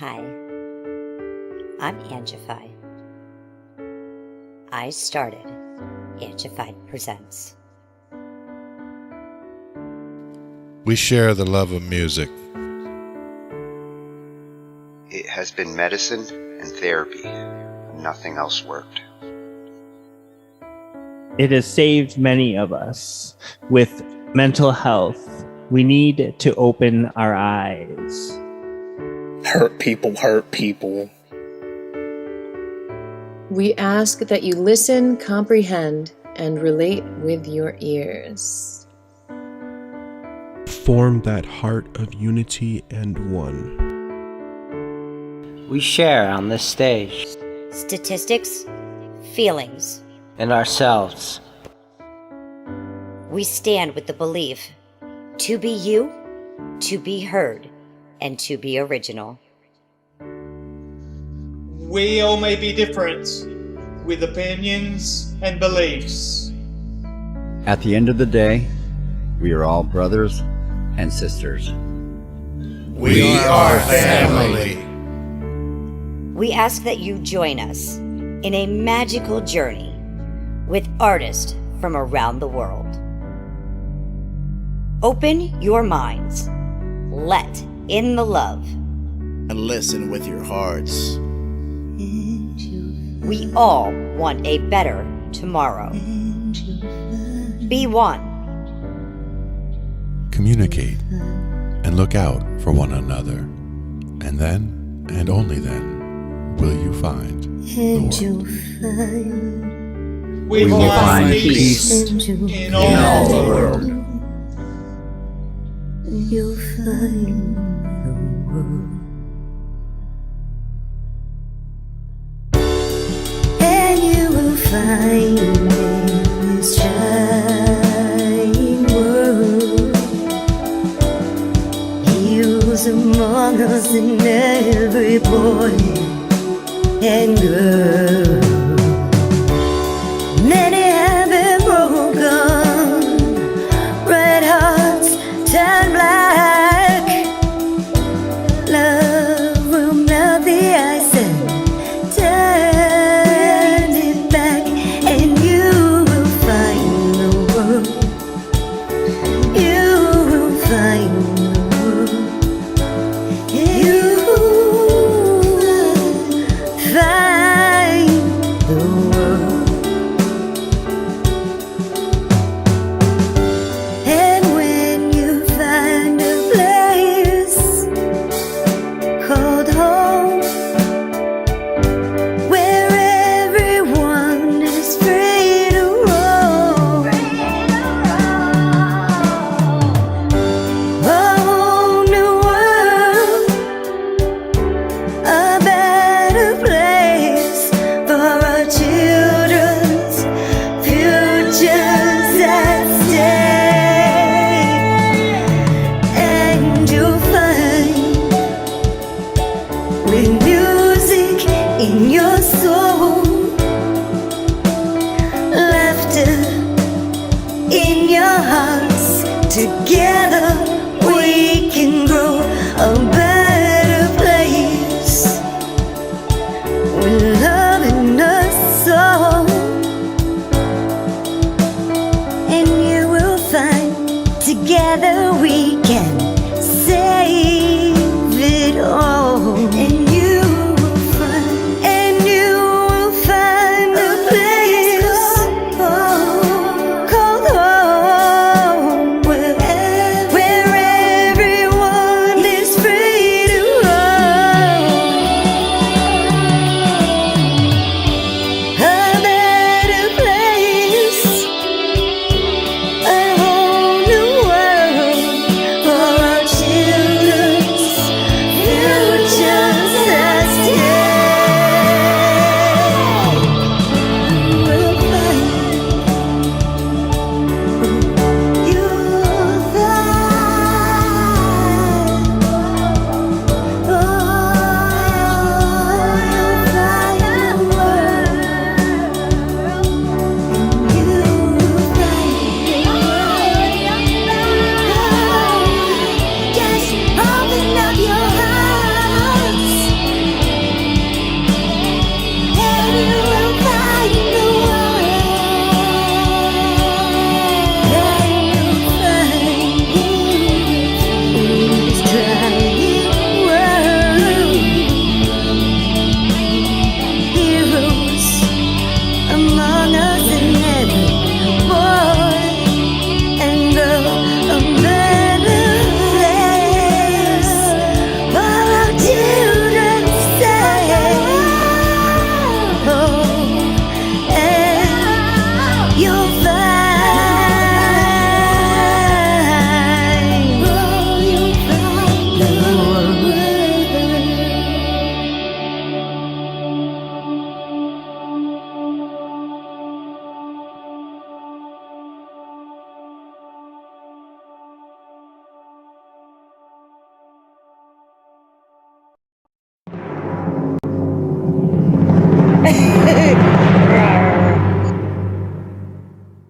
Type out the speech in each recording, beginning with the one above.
Hi, I'm Angified. I started Angified Presents. We share the love of music. It has been medicine and therapy. Nothing else worked. It has saved many of us. With mental health, we need to open our eyes. Hurt people hurt people. We ask that you listen, comprehend, and relate with your ears. Form that heart of unity and one. We share on this stage. Statistics, feelings. And ourselves. We stand with the belief to be you, to be heard, and to be original. We all may be different, with opinions and beliefs. At the end of the day, we are all brothers and sisters. We are family. We ask that you join us in a magical journey with artists from around the world. Open your minds, let in the love, and listen with your hearts. We all want a better tomorrow. Be one. Communicate and look out for one another. And then, and only then, will you find the world. We will find peace in all the world. You'll find the world. And you will find in this shining world heroes among us and every boy and girl. Many have been broken, red hearts turn black. Love will melt the ice and turn it back, and you will find the world. You will find the world. You will find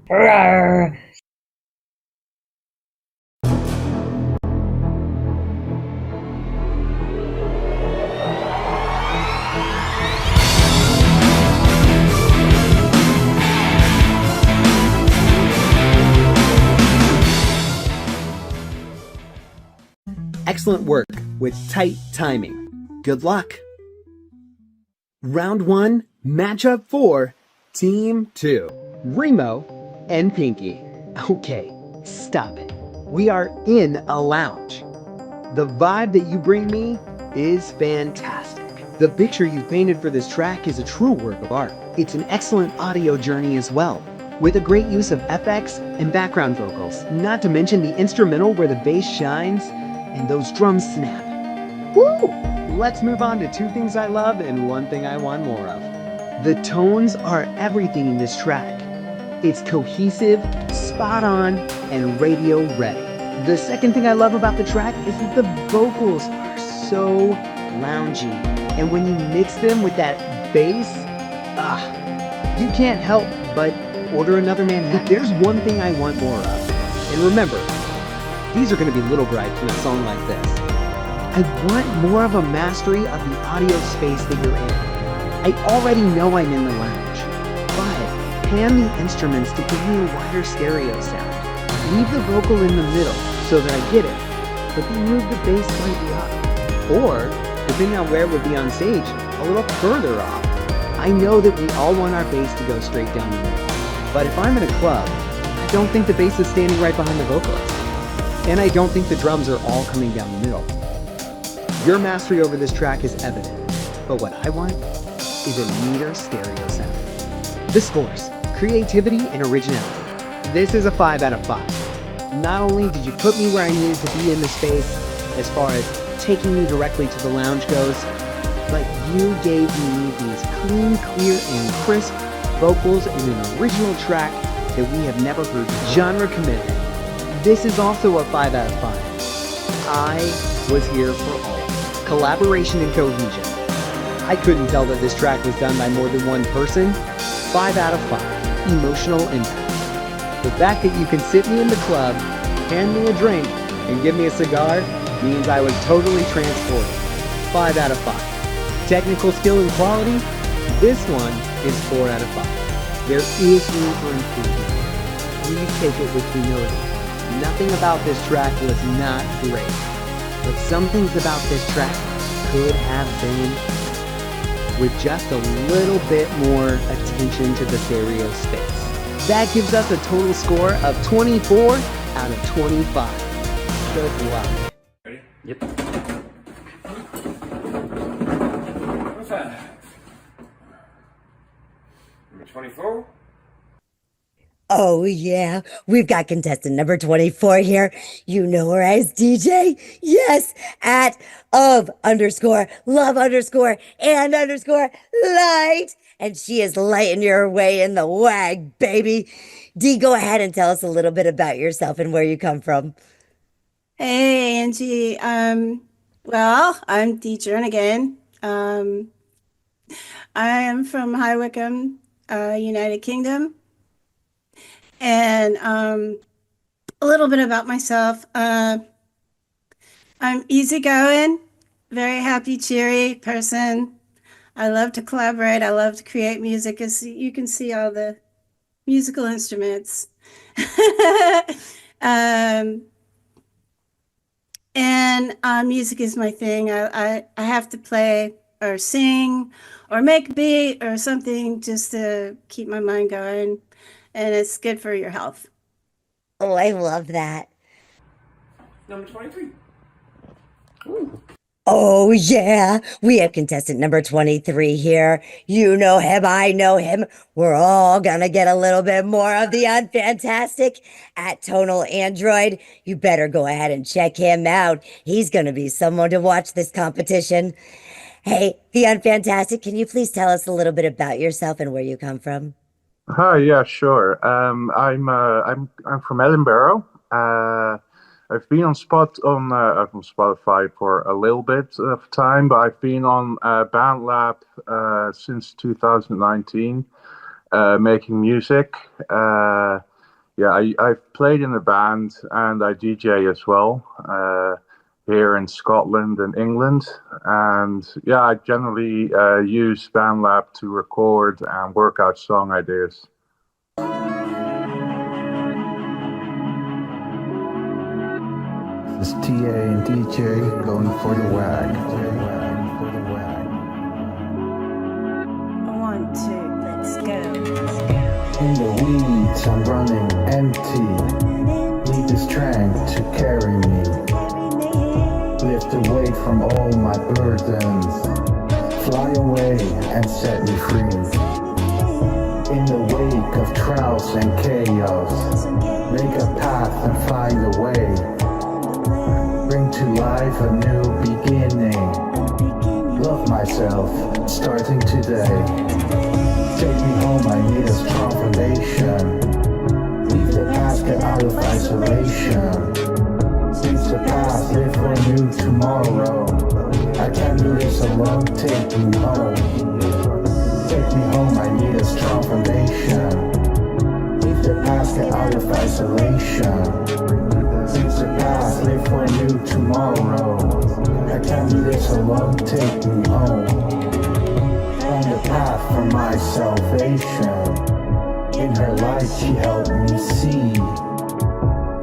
Rawr. Excellent work with tight timing. Good luck. Round 1, matchup 4, Team 2. Reemo and Pinky. Okay, stop it. We are in a lounge. The vibe that you bring me is fantastic. The picture you painted for this track is a true work of art. It's an excellent audio journey as well, with a great use of FX and background vocals, not to mention the instrumental where the bass shines and those drums snap. Woo! Let's move on to 2 things I love and 1 thing I want more of. The tones are everything in this track. It's cohesive, spot on, and radio ready. The second thing I love about the track is that the vocals are so loungy. And when you mix them with that bass, you can't help but order another Manhattan. If there's one thing I want more of, and remember, these are going to be little gripes in a song like this. I want more of a mastery of the audio space that you're in. I already know I'm in the lounge, but pan the instruments to give me a wider stereo sound. Leave the vocal in the middle so that I get it, but then move the bass slightly up. Or, depending on where it would be on stage, a little further off. I know that we all want our bass to go straight down the middle, but if I'm in a club, I don't think the bass is standing right behind the vocalist. And I don't think the drums are all coming down the middle. Your mastery over this track is evident, but what I want is a neater stereo sound. The scores, creativity and originality. This is a 5 out of 5. Not only did you put me where I needed to be in the space, as far as taking me directly to the lounge goes, but you gave me these clean, clear, and crisp vocals in an original track that we have never heard. Genre commitment. This is also a 5 out of 5. I was here for all. Collaboration and cohesion. I couldn't tell that this track was done by more than one person. 5 out of 5. Emotional impact. The fact that you can sit me in the club, hand me a drink, and give me a cigar means I was totally transported. 5 out of 5. Technical skill and quality? This one is 4 out of 5. There is room for improvement. Please take it with humility. Nothing about this track was not great, but some things about this track could have been with just a little bit more attention to the stereo space. That gives us a total score of 24 out of 25. Good luck. Ready? Yep. Number 24. Oh, yeah. We've got contestant number 24 here. You know her as DeeJ. Yes, at @love_and_light. And she is lighting your way in the WAG, baby. Dee, go ahead and tell us a little bit about yourself and where you come from. Hey, Angie. Well, I'm DeeJ again. I am from High Wycombe, United Kingdom. And a little bit about myself. I'm easygoing, very happy, cheery person. I love to collaborate. I love to create music. As you can see all the musical instruments. And music is my thing. I have to play or sing or make a beat or something just to keep my mind going. And it's good for your health. Oh, I love that. Number 23. Ooh. Oh, yeah. We have contestant number 23 here. You know him. I know him. We're all gonna get a little bit more of the Unfantastic at tonalandroid. You better go ahead and check him out. He's gonna be someone to watch this competition. Hey, the Unfantastic, can you please tell us a little bit about yourself and where you come from? Hi, yeah, sure. I'm from Edinburgh. I've been on Spotify for a little bit of time, but I've been on BandLab since 2019, making music. I've played in a band and I DJ as well here in Scotland and England. And yeah, I generally use BandLab to record and work out song ideas. This is TA and DeeJ going for the WAG. 1, 2, let's go. In the weeds, I'm running empty. Need the strength to carry me. Lift the weight from all my burdens. Fly away and set me free. In the wake of trials and chaos, make a path and find a way. Bring to life a new beginning. Love myself, starting today. Take me home, I need a strong foundation. Leave the past, get out of isolation. Seize the past, live for a new tomorrow. I can't do this alone, take me home. Take me home, I need a strong foundation. Leave the past, get out of isolation. Seize the past, live for a new tomorrow. I can't do this alone, take me home. On the path for my salvation. In her light she helped me see.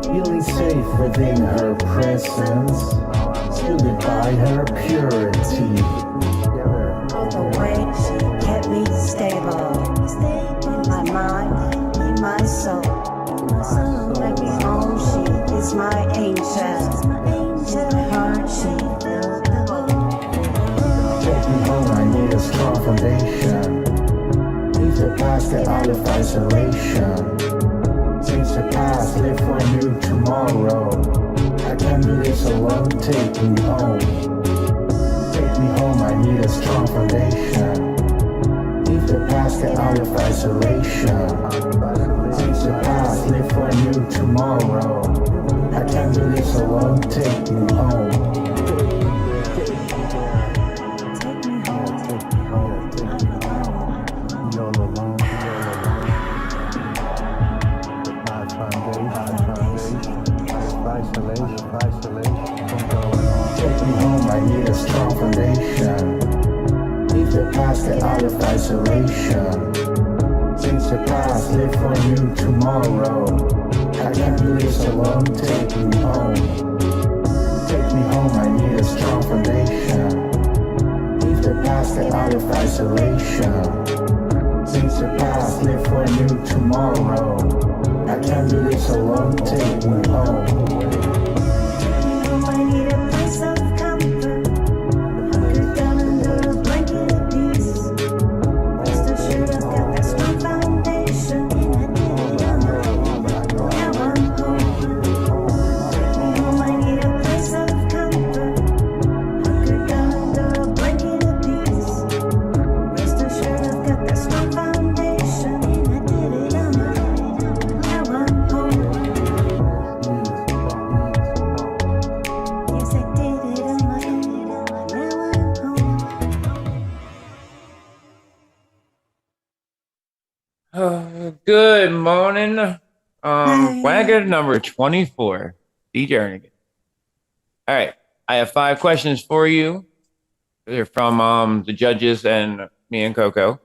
Feeling safe within her presence. Shielded by her purity. All the way she kept me stable. In my mind, in my soul. Make me home, she is my angel. In my heart, she filled the hole. Take me home, I need a strong foundation. Leave the past, get out of isolation. Change the past, live for a new tomorrow. I can't do this alone, take me home. Take me home, I need a strong foundation. Leave the past, get out of isolation. Change the past, live for a new tomorrow. I can't do this alone, take me home. I need a strong foundation. Leave the past, get out of isolation. Change the past, live for a new tomorrow. I can't do this alone, take me home. Take me home, I need a strong foundation. Leave the past, get out of isolation. Change the past, live for a new tomorrow. I can't do this alone, take me home. I need a place of comfort. Hunker down under a blanket of peace. Rest assured I've got that strong foundation. And I did it on my own. Now I'm home. Take me home, I need a place of comfort. Hunker down under a blanket of peace. Rest assured I've got that strong foundation. And I did it on my own. Now I'm home. Yes, I did it on my own. Now I'm home. Good morning. Wagger number 24. DeeJ Ernigan. All right. I have 5 questions for you. They're from the judges and me and Coco.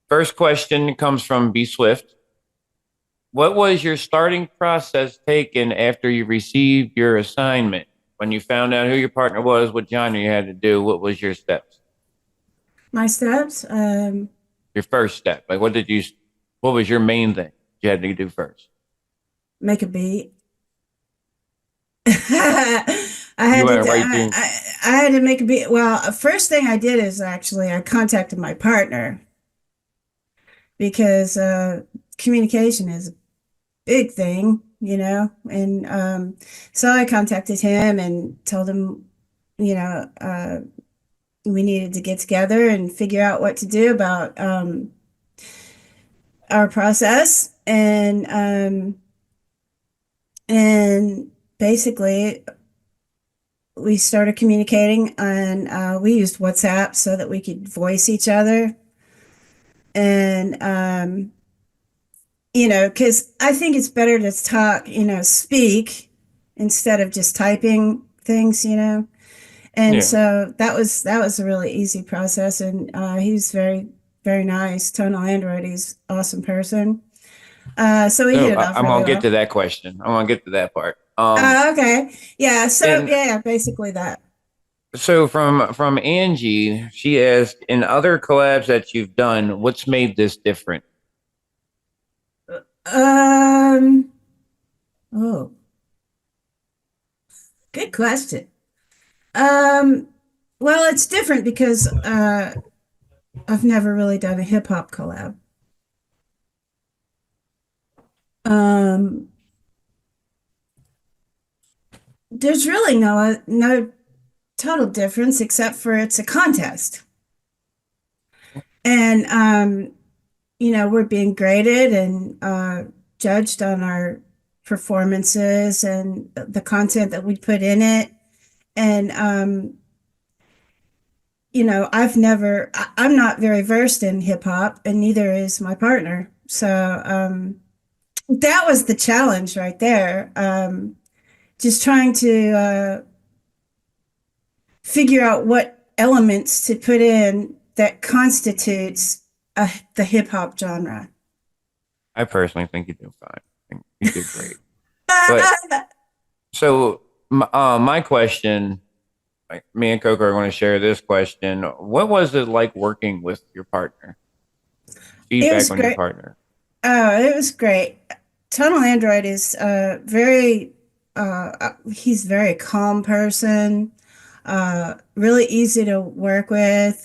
First question comes from B Swift. What was your starting process taken after you received your assignment? When you found out who your partner was, what genre you had to do, what was your steps? My steps? Your first step. Like what was your main thing you had to do first? Make a beat. I had to make a beat. Well, first thing I did is actually I contacted my partner because communication is a big thing, you know, and so I contacted him and told him, you know, we needed to get together and figure out what to do about our process. And And basically, we started communicating, and we used WhatsApp so that we could voice each other. And, because I think it's better to talk, speak instead of just typing things. And so that was a really easy process. And he was very, very nice. Tonalandroid, he's an awesome person. So we hit it off I'm really gonna get well. to that question. I'm gonna get to that part. Okay. Yeah. So yeah, basically that. So from Angie, she asked, in other collabs that you've done, what's made this different? Oh, good question. Well, it's different because I've never really done a hip hop collab. There's really no total difference except for it's a contest. And we're being graded and judged on our performances and the content that we put in it. And I'm not very versed in hip hop, and neither is my partner. So that was the challenge right there. Just trying to figure out what elements to put in that constitutes the hip hop genre. I personally think you did fine. I think you did great. But so my question, like me and Coco are going to share this question. What was it like working with your partner? Feedback on your partner. Oh, it was great. Tonalandroid is he's a very calm person, really easy to work with.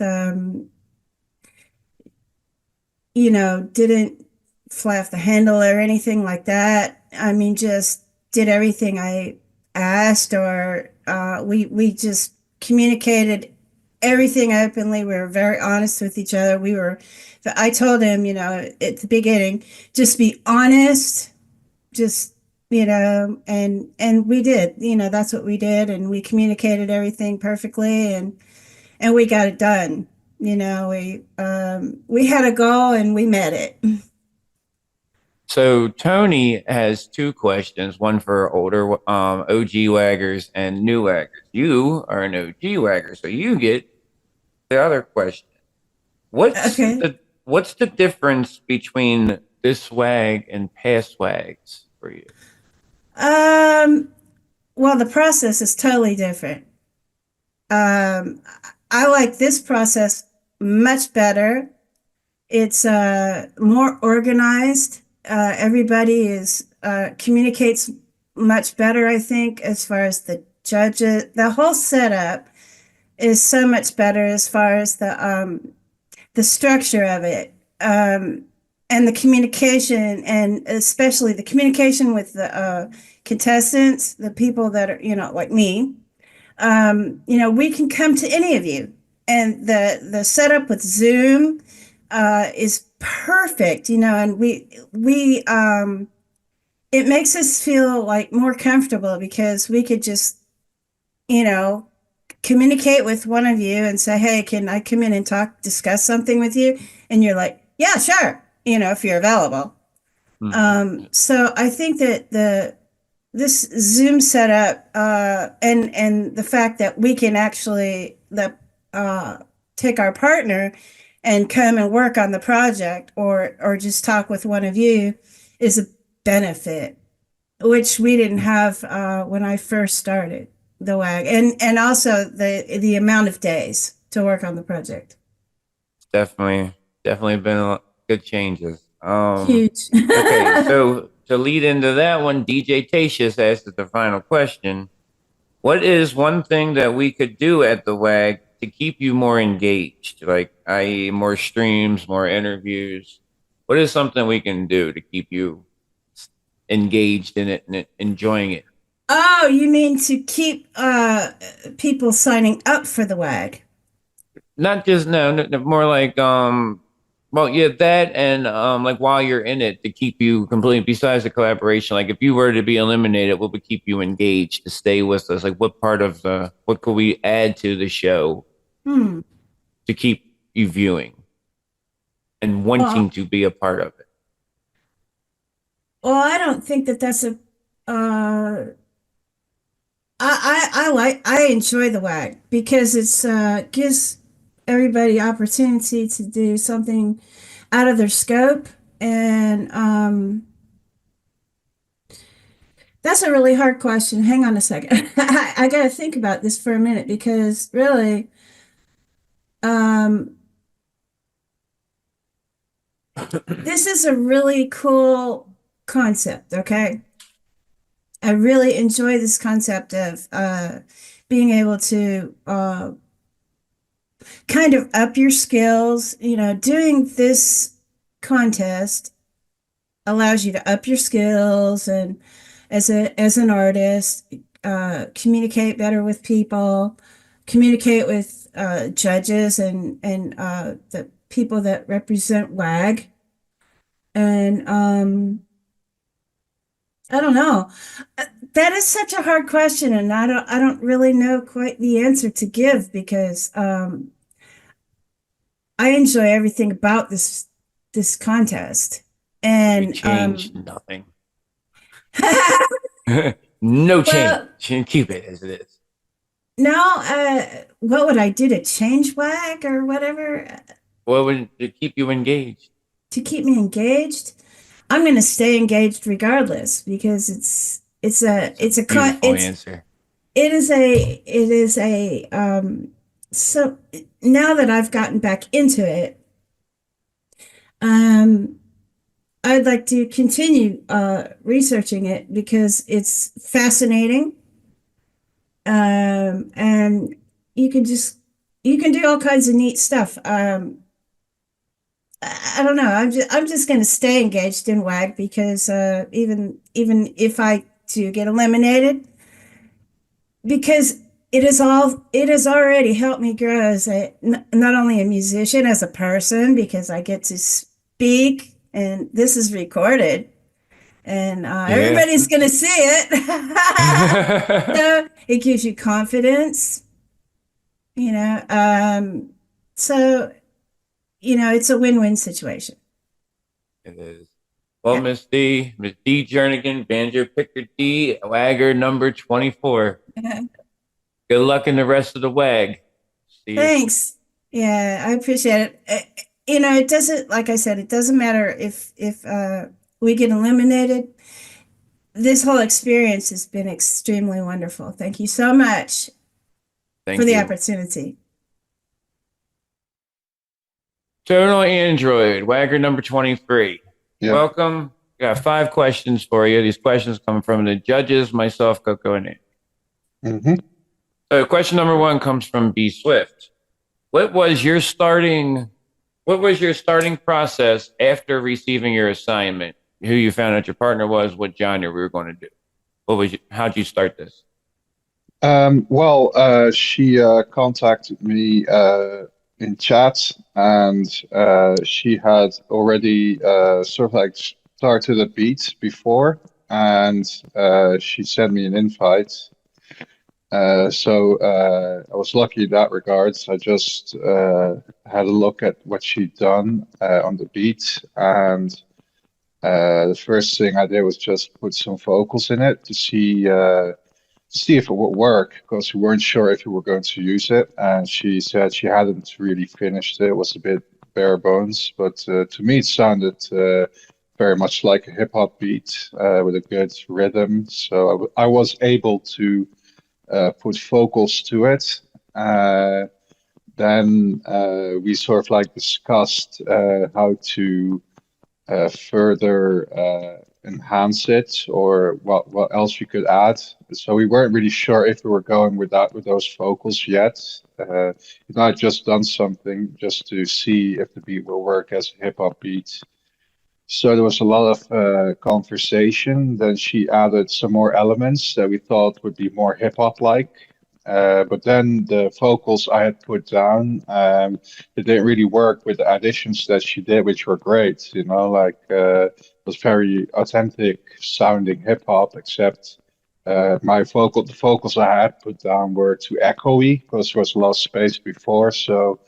Didn't fly off the handle or anything like that. I mean, just did everything I asked, or we just communicated everything openly. We were very honest with each other. I told him, at the beginning, just be honest, just, and we did, that's what we did. And we communicated everything perfectly, and we got it done. We had a goal and we met it. So Tony has two questions, one for older OG waggers and new waggers. You are an OG wagger, so you get the other question. What's the difference between this wag and past wags for you? Well, the process is totally different. I like this process much better. It's more organized. Everybody communicates much better, I think, as far as the judges. The whole setup is so much better as far as the structure of it, and the communication, and especially the communication with the contestants, the people that are, like me. We can come to any of you, and the setup with Zoom is perfect, and it makes us feel like more comfortable because we could just, communicate with one of you and say, hey, can I come in and discuss something with you? And you're like, yeah, sure, if you're available. So I think that this Zoom setup and the fact that we can actually take our partner and come and work on the project, or just talk with one of you, is a benefit, which we didn't have when I first started the WAG, and also the amount of days to work on the project. Definitely been good changes. Huge. Okay, so to lead into that one, DJ Tatius asked the final question. What is one thing that we could do at the WAG to keep you more engaged, like i.e. more streams, more interviews? What is something we can do to keep you engaged in it and enjoying it? Oh, you mean to keep people signing up for the WAG? Not just more like Well, yeah, that and like while you're in it to keep you completely. Besides the collaboration, like if you were to be eliminated, what would keep you engaged to stay with us? Like what part of what could we add to the show Hmm. to keep you viewing and wanting to be a part of it? Well, I don't think that that's a. I enjoy the WAG because it's gives everybody opportunity to do something out of their scope, and that's a really hard question. Hang on a second. I got to think about this for a minute because really, this is a really cool concept. Okay. I really enjoy this concept of being able to kind of up your skills. You know, doing this contest allows you to up your skills and as an artist, communicate better with people, communicate with judges and the people that represent WAG. And I don't know. That is such a hard question, and I don't really know quite the answer to give because I enjoy everything about this contest. And Change nothing. No change. Keep it as it is. no, what would I do to change WAG or whatever? What would to keep you engaged? To keep me engaged? I'm going to stay engaged regardless because it's a Beautiful answer. It is a so now that I've gotten back into it, I'd like to continue researching it because it's fascinating. And you can do all kinds of neat stuff. I don't know. I'm just going to stay engaged in WAG because even if I do get eliminated, because it has already helped me grow as not only a musician, as a person, because I get to speak and this is recorded and everybody's going to see it. So it gives you confidence, you know. So it's a win-win situation. It is. Well, Miss D Jernigan, banjo picker D, wagger number 24. Good luck in the rest of the WAG. See you. Thanks. Yeah, I appreciate it. It doesn't, like I said, it doesn't matter if we get eliminated. This whole experience has been extremely wonderful. Thank you so much for the opportunity. TonaLandroid, wagger number 23. Yeah. Welcome. Got 5 questions for you. These questions come from the judges, myself, Coco, and Nate. Mm-hmm. So question number 1 comes from B Swift. What was your starting process after receiving your assignment? Who you found out your partner was, what genre we were going to do? How'd you start this? She contacted me in chat, and she had already sort of like started a beat before, and she sent me an invite. So I was lucky in that regards. I just had a look at what she'd done on the beat, and the first thing I did was just put some vocals in it to see if it would work, because we weren't sure if we were going to use it. And she said she hadn't really finished it. It was a bit bare bones, but to me it sounded very much like a hip hop beat with a good rhythm. So I was able to put vocals to it. Then we sort of like discussed how to further enhance it, or what else we could add. So we weren't really sure if we were going with those vocals yet. I'd just done something just to see if the beat will work as a hip hop beat. So there was a lot of conversation. Then she added some more elements that we thought would be more hip hop like. But then the vocals I had put down, they didn't really work with the additions that she did, which were great. You know, like it was very authentic sounding hip hop, except the vocals I had put down were too echoey because there was a lot of space before. So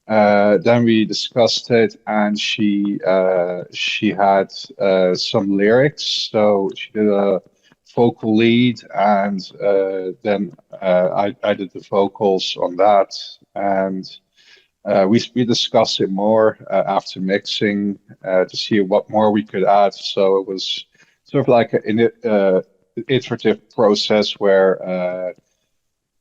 then we discussed it, and she had some lyrics, so she did a vocal lead, and then I did the vocals on that, and we discussed it more after mixing to see what more we could add. So it was sort of like an iterative process where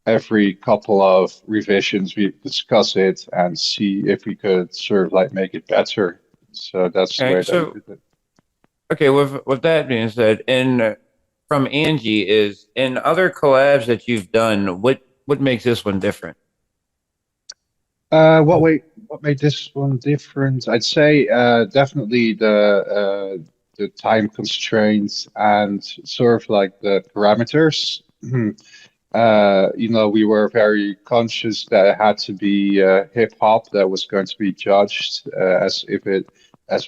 every couple of revisions we discuss it and see if we could sort of like make it better. So that's the way that we did it. Okay, with that being said, and from Angie, is in other collabs that you've done, what makes this one different? What made this one different? I'd say definitely the time constraints and sort of like the parameters. You know, we were very conscious that it had to be hip hop that was going to be judged as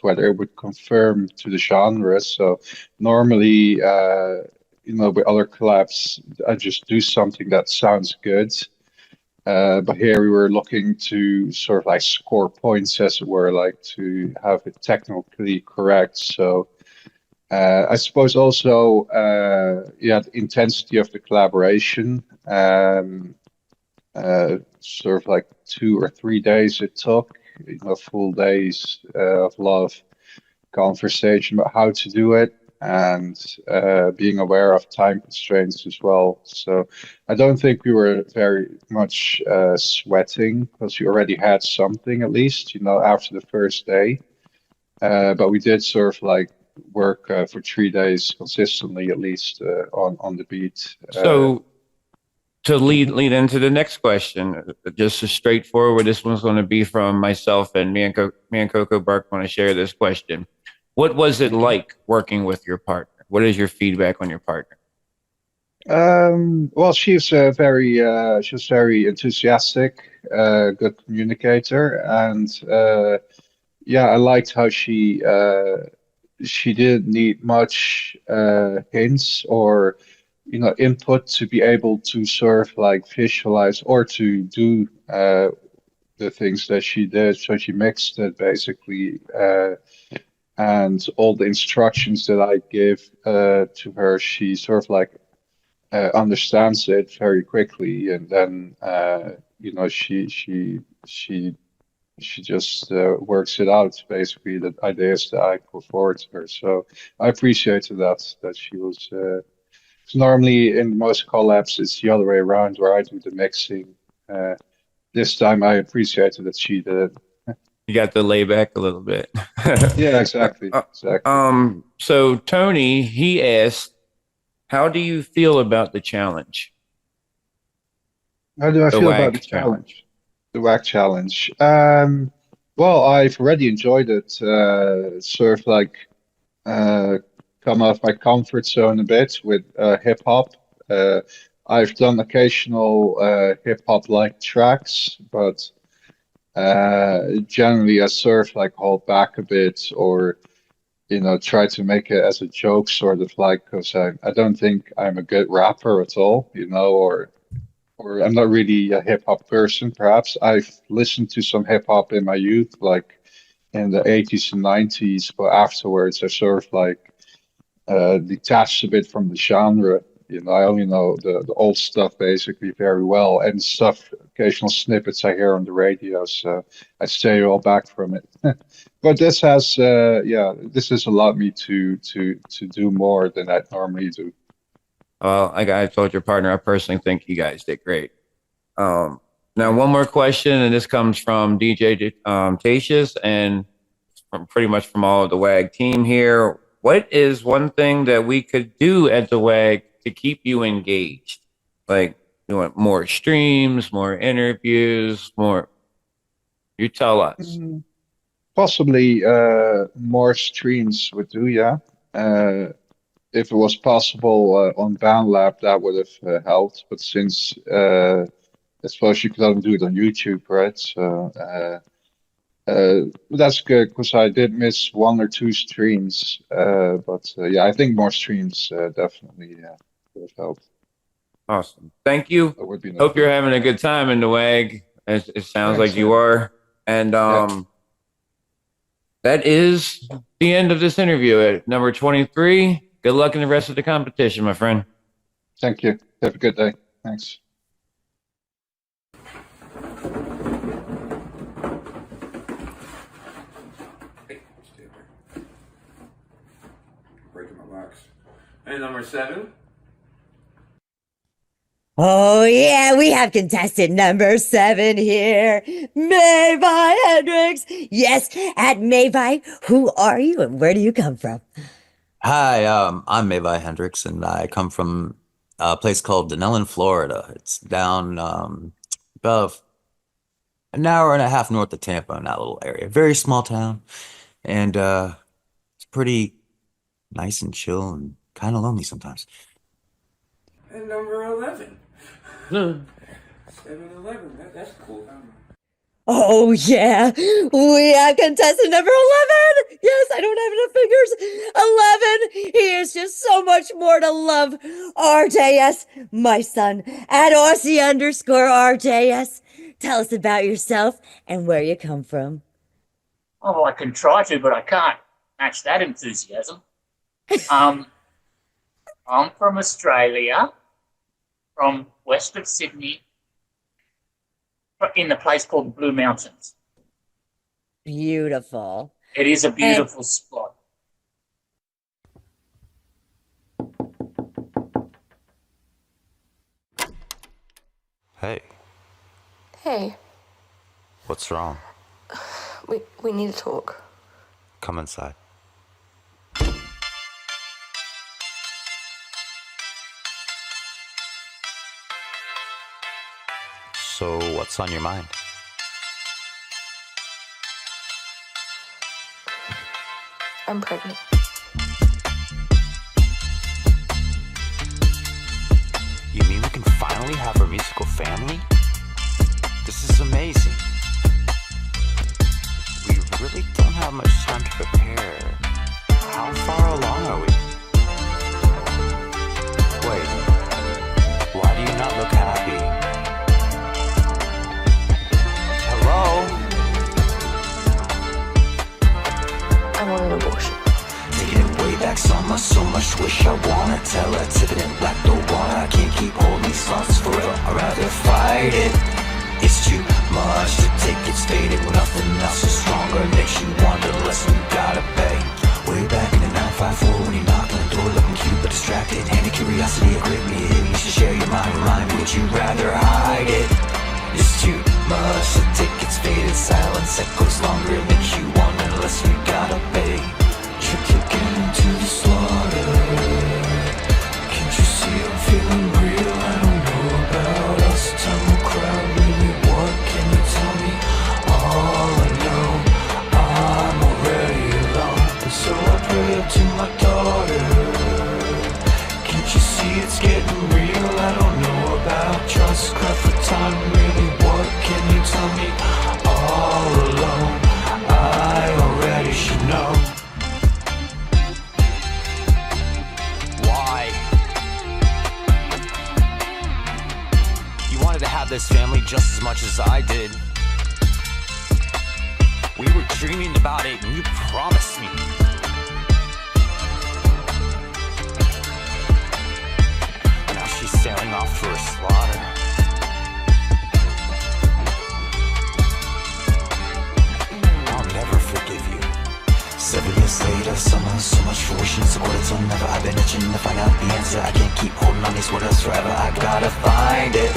whether it would conform to the genre. So normally, you know, with other collabs, I just do something that sounds good. But here we were looking to sort of like score points, as it were, like to have it technically correct. So I suppose also, yeah, the intensity of the collaboration, sort of like 2 or 3 days it took, you know, full days of a lot of conversation about how to do it, and being aware of time constraints as well. So I don't think we were very much sweating because we already had something, at least, you know, after the first day. But we did sort of like work for 3 days consistently, at least on the beat. So to lead into the next question, just a straightforward. This one's going to be from myself, and me and Coco Bark want to share this question. What was it like working with your partner? What is your feedback on your partner? Well, she was very enthusiastic, good communicator, and yeah, I liked how she didn't need much hints or, you know, input to be able to sort of like visualize or to do the things that she did. So she mixed it basically, and all the instructions that I give to her, she sort of like understands it very quickly, and then you know, she just works it out, basically, the ideas that I put forward to her. So I appreciated that she was. 'Cause normally in most collabs it's the other way around, where I do the mixing. This time I appreciated that she did. You got to lay back a little bit. Yeah, exactly. So Tony, he asked, how do you feel about the challenge? How do I feel about the challenge? The WAG challenge. Well, I've already enjoyed it. Sort of like come out of my comfort zone a bit with hip hop. I've done occasional hip hop like tracks, but generally I sort of like hold back a bit, or, you know, try to make it as a joke, sort of like, because I don't think I'm a good rapper at all, you know, or I'm not really a hip hop person. Perhaps I've listened to some hip hop in my youth, like in the 80s and 90s, but afterwards I sort of like detached a bit from the genre. You know, I only know the old stuff basically very well, and stuff, occasional snippets I hear on the radio, so I stay all back from it. But this has, yeah, this has allowed me to do more than I normally do. Well, like I told your partner, I personally think you guys did great. Now, one more question, and this comes from DeeJ Tatius, and pretty much from all of the WAG team here. What is one thing that we could do at the WAG to keep you engaged? Like, you want more streams, more interviews, more? You tell us. Possibly more streams would do, yeah. if it was possible on BandLab, that would have helped. But since I suppose you could only do it on YouTube, right? So that's good because I did miss 1 or 2 streams. But yeah, I think more streams definitely would have helped. Awesome. Thank you. That would be nice. Hope you're having a good time in the WAG. It sounds like you are. And that is the end of this interview at number 23. Good luck in the rest of the competition, my friend. Thank you. Have a good day. Thanks. Breaking my box. And number 7. Oh, yeah, we have contestant number 7 here, Mayvi Hendricks. Yes, at Mayvi, who are you and where do you come from? Hi, I'm Mayvi Hendricks, and I come from a place called Denellen, Florida. It's down about an hour and a half north of Tampa in that little area. Very small town, and it's pretty nice and chill and kind of lonely sometimes. And number 11. 7-11. That's cool. Oh, yeah, we have contestant number 11. Yes, I don't have enough fingers. 11. He is just so much more to love. RJS, my son, at Aussie_RJS. Tell us about yourself and where you come from. Oh, I can try to, but I can't match that enthusiasm. I'm from Australia, from west of Sydney, in a place called Blue Mountains. Beautiful. It is a beautiful spot. Hey, Hey, what's wrong? we need to talk. Come inside. So, what's on your mind? I'm pregnant. You mean we can finally have our musical family? This is amazing. We really don't have much time to prepare. How far along are we? Wait, why do you not look happy? Hello? I want an abortion. Taking it way back summer, so much wish I wanna tell her. Tipping it black, don't wanna. I can't keep holding these thoughts forever. I'd rather fight it. It's too much to take, it's faded when nothing else is stronger. It makes you wonder less than you gotta pay. Way back in the 954 when you knocked on the door looking cute but distracted. Hand of curiosity, a grip me, hit me, you should share your mind with mine. Would you rather hide it? It's too much to take, it's faded. Silence echoes longer, it makes you wonder less than you gotta pay. You're kicking into the slaughter. Can't you see I'm feeling real? I don't know about us. Time will crowd me. What can you tell me? All I know, I'm already alone. And so I pray up to my daughter. Can't you see it's getting real? I don't know about trust. Cry for time, really. What can you tell me? All alone, I already should know. Why? You wanted to have this family just as much as I did. We were dreaming about it and you promised me. Now she's sailing off for a slaughter. I'll never forgive you. 7 years later, summer, so much fruition. So what it's on never. I've been itching to find out the answer. I can't keep holding on these words forever. I gotta find it.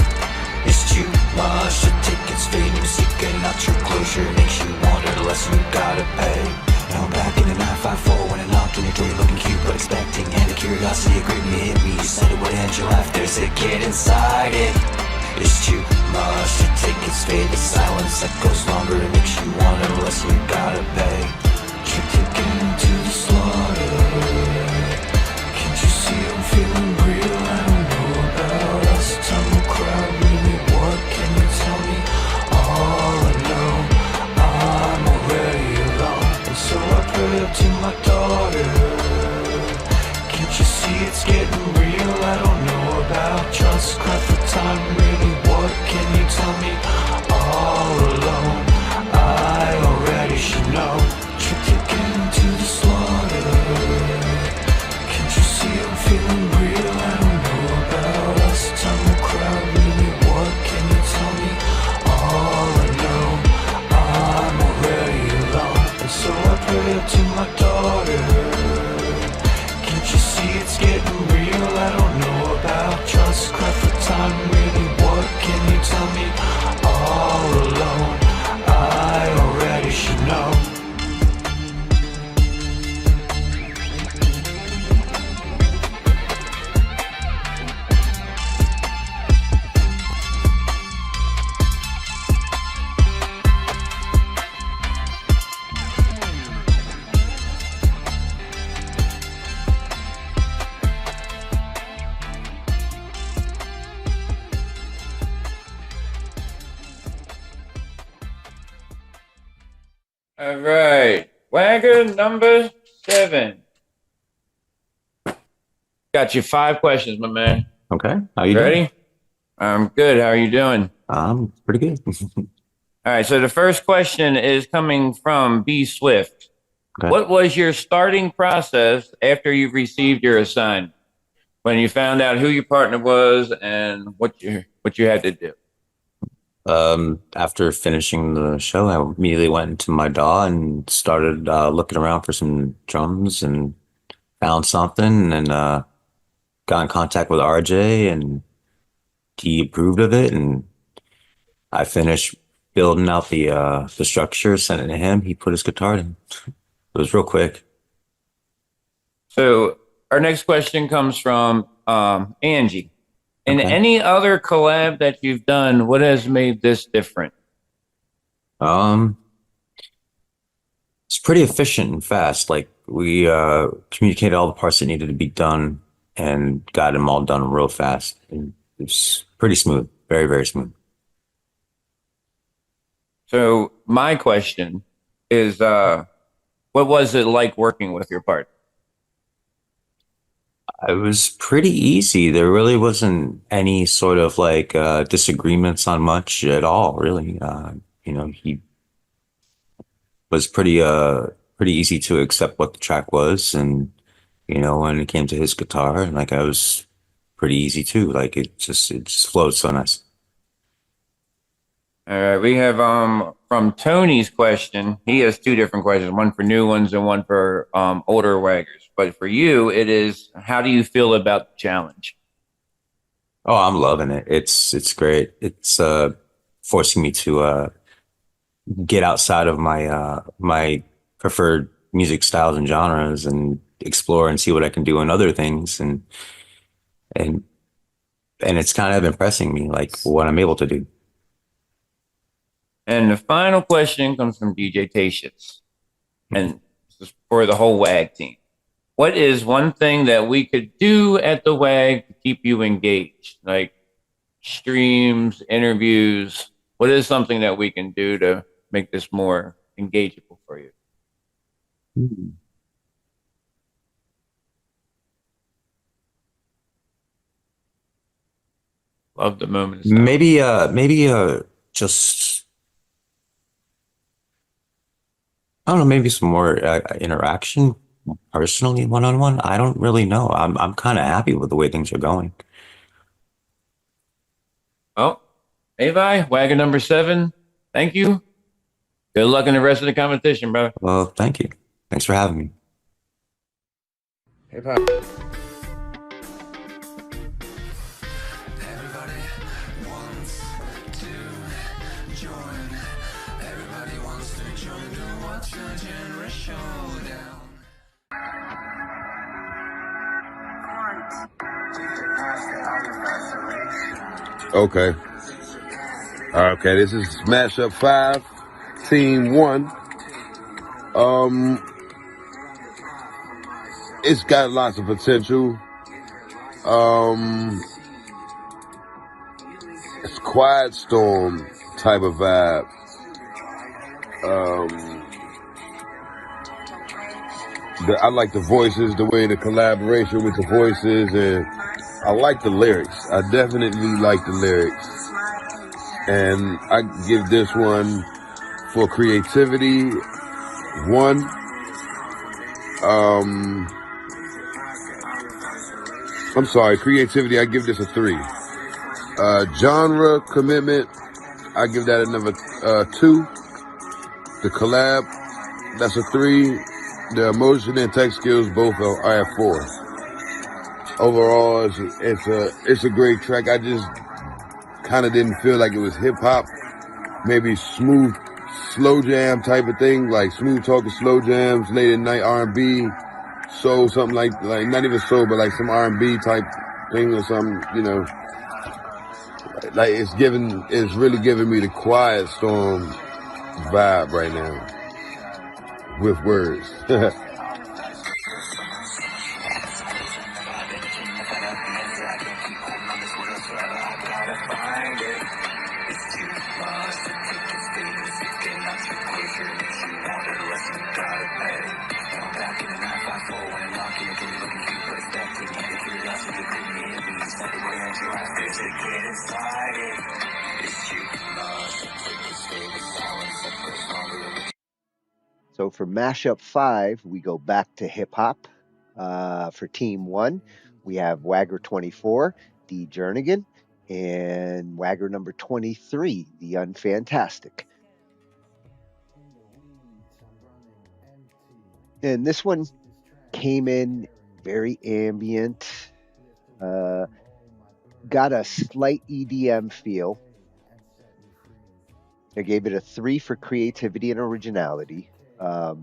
It's too much to take, it's fading, seeking out your closure. Makes you wonder the lesson you gotta pay. Now I'm back in the 954 when I knocked on your door. You're looking cute but expecting. And the curiosity agreed me, hit me. You said it would end your life, there's a kid inside it. It's too much to take, it's faded. Silence echoes longer, it makes you wonder the lesson you gotta pay. You're kicking into the slaughter. Can't you tell me all alone? I already should know. All right, Wagger number 7. Got you 5 questions, my man. Okay. How you Ready? doing? I'm good. How are you doing? I'm pretty good. All right. So the first question is coming from B Swift. Okay. What was your starting process after you received your assignment? When you found out who your partner was and what you had to do? After finishing the show, I immediately went into my DAW and started looking around for some drums and found something and got in contact with RJ and he approved of it and I finished building out the structure, sent it to him. He put his guitar in. It was real quick. So our next question comes from Angie. In Okay. any other collab that you've done, what has made this different? It's pretty efficient and fast. Like we communicated all the parts that needed to be done and got them all done real fast. And it's pretty smooth, very, very smooth. So my question is, what was it like working with your partner? It was pretty easy. There really wasn't any sort of like disagreements on much at all, really. He was pretty easy to accept what the track was, and when it came to his guitar, like I was pretty easy too. Like it just flowed so nice. All right, we have from Tony's question. He has 2 different questions, one for new ones and one for older waggers. But for you, it is, how do you feel about the challenge? Oh, I'm loving it. It's great. It's forcing me to get outside of my my preferred music styles and genres and explore and see what I can do in other things and it's kind of impressing me, like what I'm able to do. And the final question comes from DJ Tatius, and this is for the whole WAG team. What is one thing that we could do at the WAG to keep you engaged? Like streams, interviews. What is something that we can do to make this more engageable for you? Love the moment. Maybe just I don't know, maybe some more interaction personally, one-on-one. I don't really know. I'm kind of happy with the way things are going. Oh, Avi, Wagger number 7. Thank you. Good luck in the rest of the competition, brother. Well, thank you. Thanks for having me. Hey, Pop. Okay. Okay, this is Mashup 5, Team 1. It's got lots of potential. It's Quiet Storm type of vibe. I like the voices, the way the collaboration with the voices, and I like the lyrics. I definitely like the lyrics. And I give this one for creativity 1. I'm sorry, creativity, I give this a 3. Genre commitment, I give that another 2. The collab, that's a 3. The emotion and tech skills, both are at 4. Overall, it's a great track. I just kind of didn't feel like it was hip hop. Maybe smooth, slow jam type of thing, like smooth talking slow jams, late at night R&B, soul, something like not even soul, but like some R&B type thing or something, you know. Like it's really giving me the Quiet Storm vibe right now with words. So for Mashup 5, we go back to hip hop. For Team 1, we have Wagger 24, D Jernigan, and Wagger number 23, the Unfantastic. And this one came in very ambient, got a slight EDM feel. I gave it a 3 for creativity and originality. I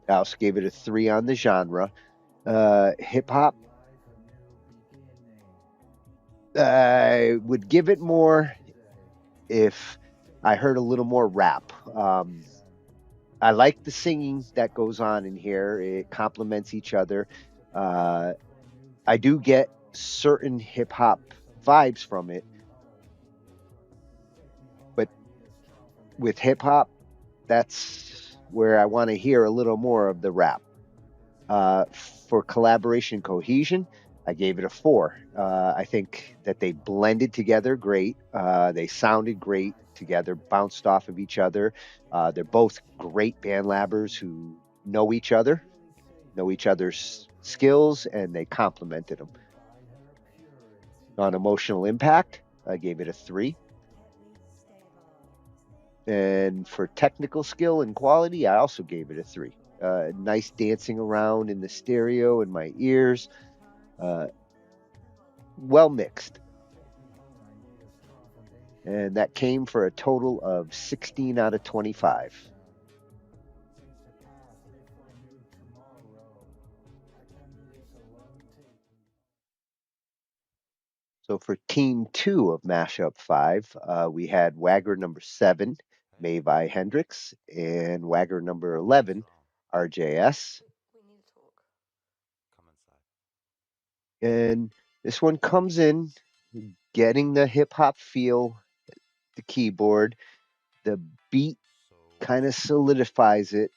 also gave it a 3 on the genre. Hip hop, I would give it more if I heard a little more rap. I like the singing that goes on in here. It complements each other. I do get certain hip hop vibes from it, but with hip hop, that's where I want to hear a little more of the rap. For collaboration cohesion, I gave it a 4. I think that they blended together great. They sounded great together, bounced off of each other. They're both great band labbers who know each other's skills, and they complemented them. On emotional impact, I gave it a 3. And for technical skill and quality, I also gave it a 3. Nice dancing around in the stereo in my ears. Well mixed. And that came for a total of 16 out of 25. So for Team 2 of Mashup 5, we had Wagger number 7, Mavi Hendrix, and Wagger number 11, RJS. And this one comes in getting the hip hop feel, the keyboard, the beat kind of solidifies it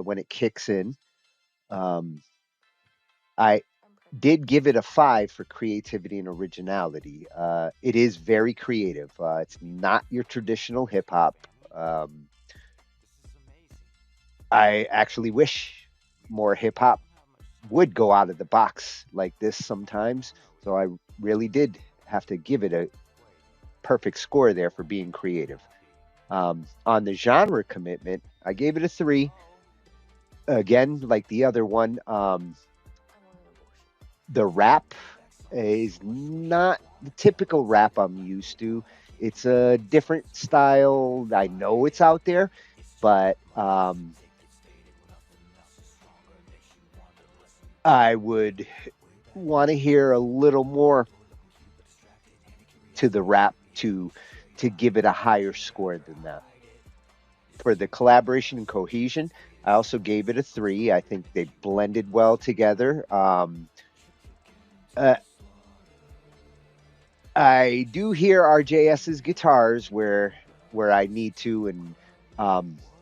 when it kicks in. I did give it a 5 for creativity and originality. It is very creative. It's not your traditional hip hop. I actually wish more hip hop would go out of the box like this sometimes. So I really did have to give it a perfect score there for being creative. On the genre commitment, I gave it a 3. Again, like the other one, the rap is not the typical rap I'm used to. It's a different style. I know it's out there, but I would want to hear a little more to the rap to give it a higher score than that. For the collaboration and cohesion, I also gave it a 3. I think they blended well together. I do hear RJS's guitars where I need to and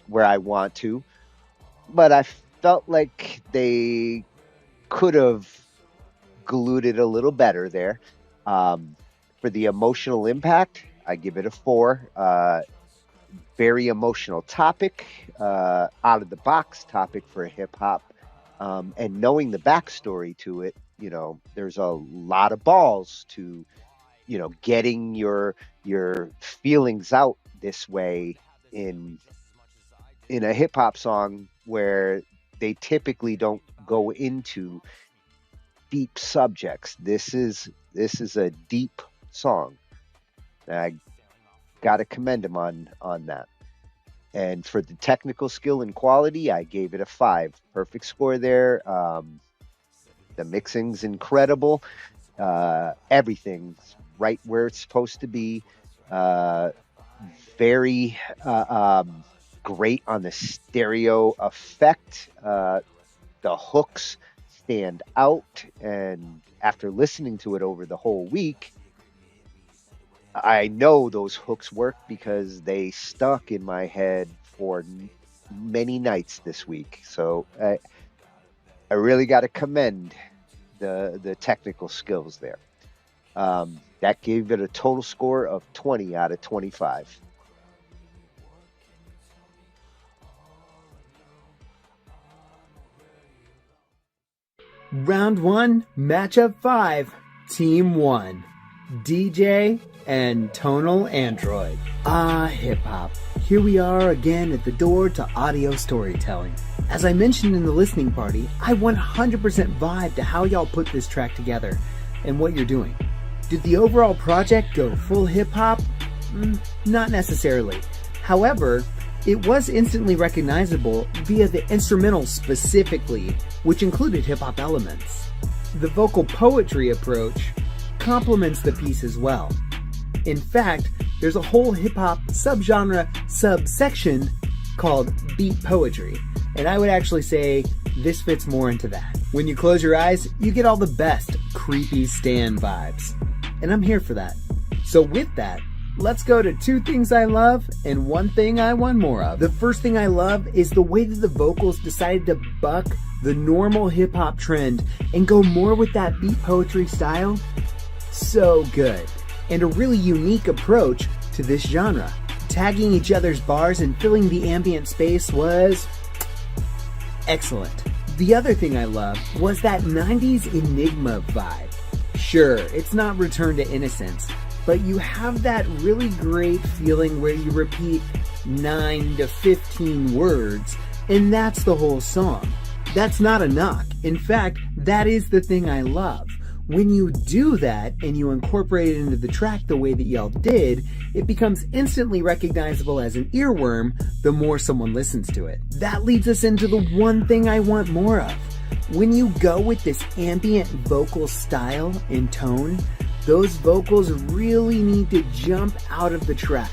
where I want to, but I felt like they could have glued it a little better there. For the emotional impact, I give it a 4. Very emotional topic, out of the box topic for hip hop, and knowing the backstory to it, you know, there's a lot of balls to, you know, getting your feelings out this way in a hip hop song where they typically don't go into deep subjects. This is a deep song. I got to commend him on that. And for the technical skill and quality, I gave it a 5. Perfect score there. The mixing's incredible. Everything's right where it's supposed to be. Very great on the stereo effect. The hooks stand out, and after listening to it over the whole week, I know those hooks work because they stuck in my head for many nights this week. So I really got to commend the technical skills there. That gave it a total score of 20 out of 25. Round 1, matchup 5, Team 1, DeeJ and Tonal Android. Hip hop. Here we are again at the door to audio storytelling. As I mentioned in the listening party, I 100% vibe to how y'all put this track together and what you're doing. Did the overall project go full hip hop? Not necessarily. However, it was instantly recognizable via the instrumental specifically, which included hip hop elements. The vocal poetry approach complements the piece as well. In fact, there's a whole hip hop subgenre subsection called beat poetry, and I would actually say this fits more into that. When you close your eyes, you get all the best creepy Stan vibes, and I'm here for that. So with that, let's go to 2 things I love and 1 thing I want more of. The first thing I love is the way that the vocals decided to buck the normal hip hop trend and go more with that beat poetry style. So good. And a really unique approach to this genre. Tagging each other's bars and filling the ambient space was excellent. The other thing I loved was that 90s Enigma vibe. Sure, it's not Return to Innocence, but you have that really great feeling where you repeat 9 to 15 words, and that's the whole song. That's not a knock. In fact, that is the thing I love. When you do that and you incorporate it into the track the way that y'all did, it becomes instantly recognizable as an earworm the more someone listens to it. That leads us into the one thing I want more of. When you go with this ambient vocal style and tone, those vocals really need to jump out of the track.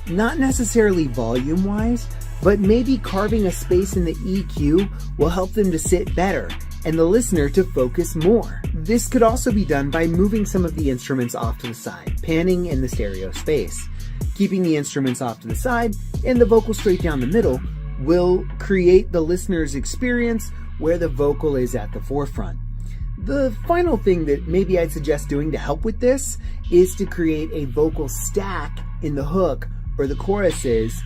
Not necessarily volume-wise, but maybe carving a space in the EQ will help them to sit better and the listener to focus more. This could also be done by moving some of the instruments off to the side, panning in the stereo space. Keeping the instruments off to the side and the vocal straight down the middle will create the listener's experience where the vocal is at the forefront. The final thing that maybe I'd suggest doing to help with this is to create a vocal stack in the hook or the choruses,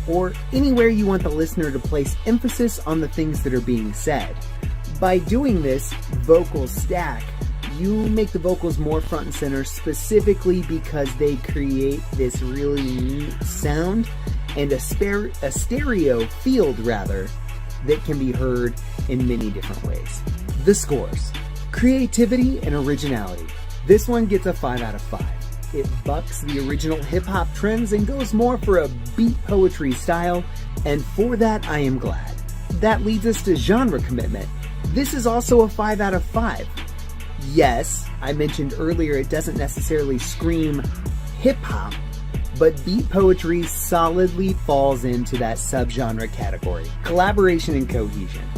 or anywhere you want the listener to place emphasis on the things that are being said. By doing this vocal stack, you make the vocals more front and center specifically because they create this really neat sound and a stereo field rather that can be heard in many different ways. The scores. Creativity and originality. This one gets a 5 out of 5. It bucks the original hip-hop trends and goes more for a beat poetry style, and for that I am glad. That leads us to genre commitment. This is also a 5 out of 5. Yes, I mentioned earlier it doesn't necessarily scream hip-hop, but beat poetry solidly falls into that subgenre category. Collaboration and cohesion.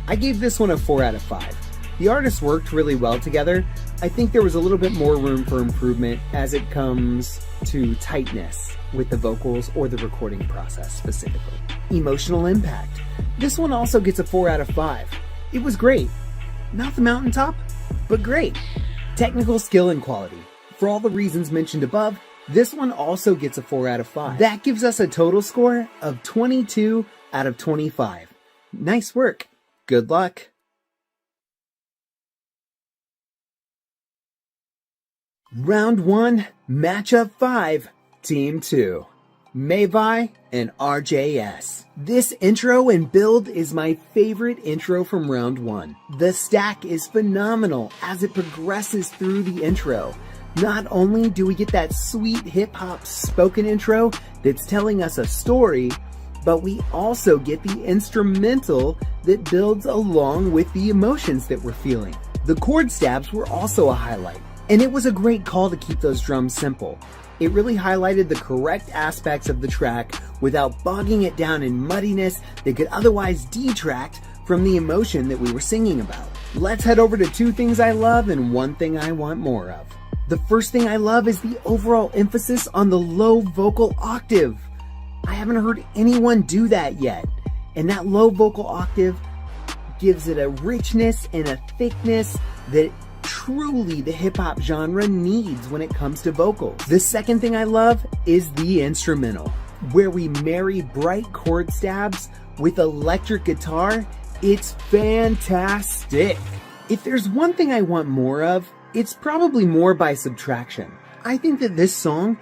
I gave this one a 4 out of 5. The artists worked really well together. I think there was a little bit more room for improvement as it comes to tightness with the vocals or the recording process specifically. Emotional impact. This one also gets a 4 out of 5. It was great. Not the mountaintop, but great. Technical skill and quality. For all the reasons mentioned above, this one also gets a 4 out of 5. That gives us a total score of 22 out of 25. Nice work. Good luck. Round 1, matchup 5, Team 2. Mavi and RJS. This intro and build is my favorite intro from round 1. The stack is phenomenal as it progresses through the intro. Not only do we get that sweet hip-hop spoken intro that's telling us a story, but we also get the instrumental that builds along with the emotions that we're feeling. The chord stabs were also a highlight, and it was a great call to keep those drums simple. It really highlighted the correct aspects of the track without bogging it down in muddiness that could otherwise detract from the emotion that we were singing about. Let's head over to 2 things I love and 1 thing I want more of. The first thing I love is the overall emphasis on the low vocal octave. I haven't heard anyone do that yet, and that low vocal octave gives it a richness and a thickness that truly the hip-hop genre needs when it comes to vocals. The second thing I love is the instrumental, where we marry bright chord stabs with electric guitar. It's fantastic. If there's one thing I want more of, it's probably more by subtraction. I think that this song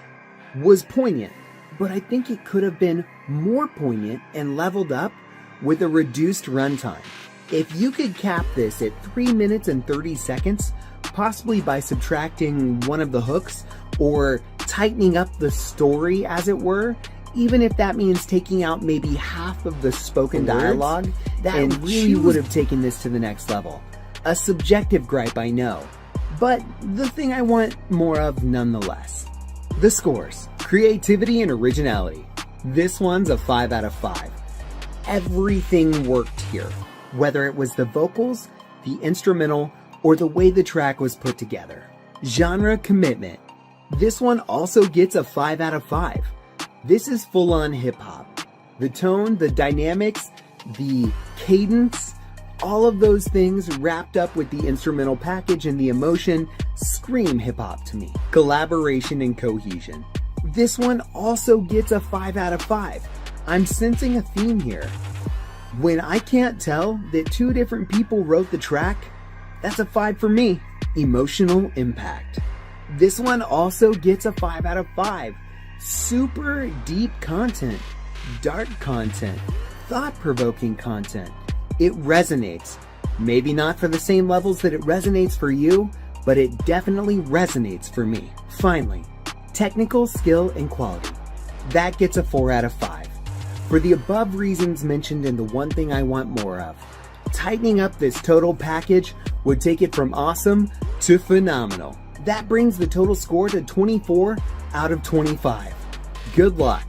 was poignant, but I think it could have been more poignant and leveled up with a reduced runtime. If you could cap this at 3 minutes and 30 seconds, possibly by subtracting one of the hooks or tightening up the story, as it were, even if that means taking out maybe half of the spoken dialogue, that really would have taken this to the next level. A subjective gripe, I know, but the thing I want more of nonetheless. The scores, creativity and originality. This one's a 5 out of 5. Everything worked here, whether it was the vocals, the instrumental, or the way the track was put together. Genre commitment. This one also gets a 5 out of 5. This is full-on hip-hop. The tone, the dynamics, the cadence, all of those things wrapped up with the instrumental package and the emotion scream hip-hop to me. Collaboration and cohesion. This one also gets a 5 out of 5. I'm sensing a theme here. When I can't tell that 2 different people wrote the track, that's a 5 for me. Emotional impact. This one also gets a 5 out of 5. Super deep content, dark content, thought-provoking content. It resonates. Maybe not for the same levels that it resonates for you, but it definitely resonates for me. Finally, technical skill and quality. That gets a 4 out of 5. For the above reasons mentioned in the 1 thing I want more of, tightening up this total package would take it from awesome to phenomenal. That brings the total score to 24 out of 25. Good luck.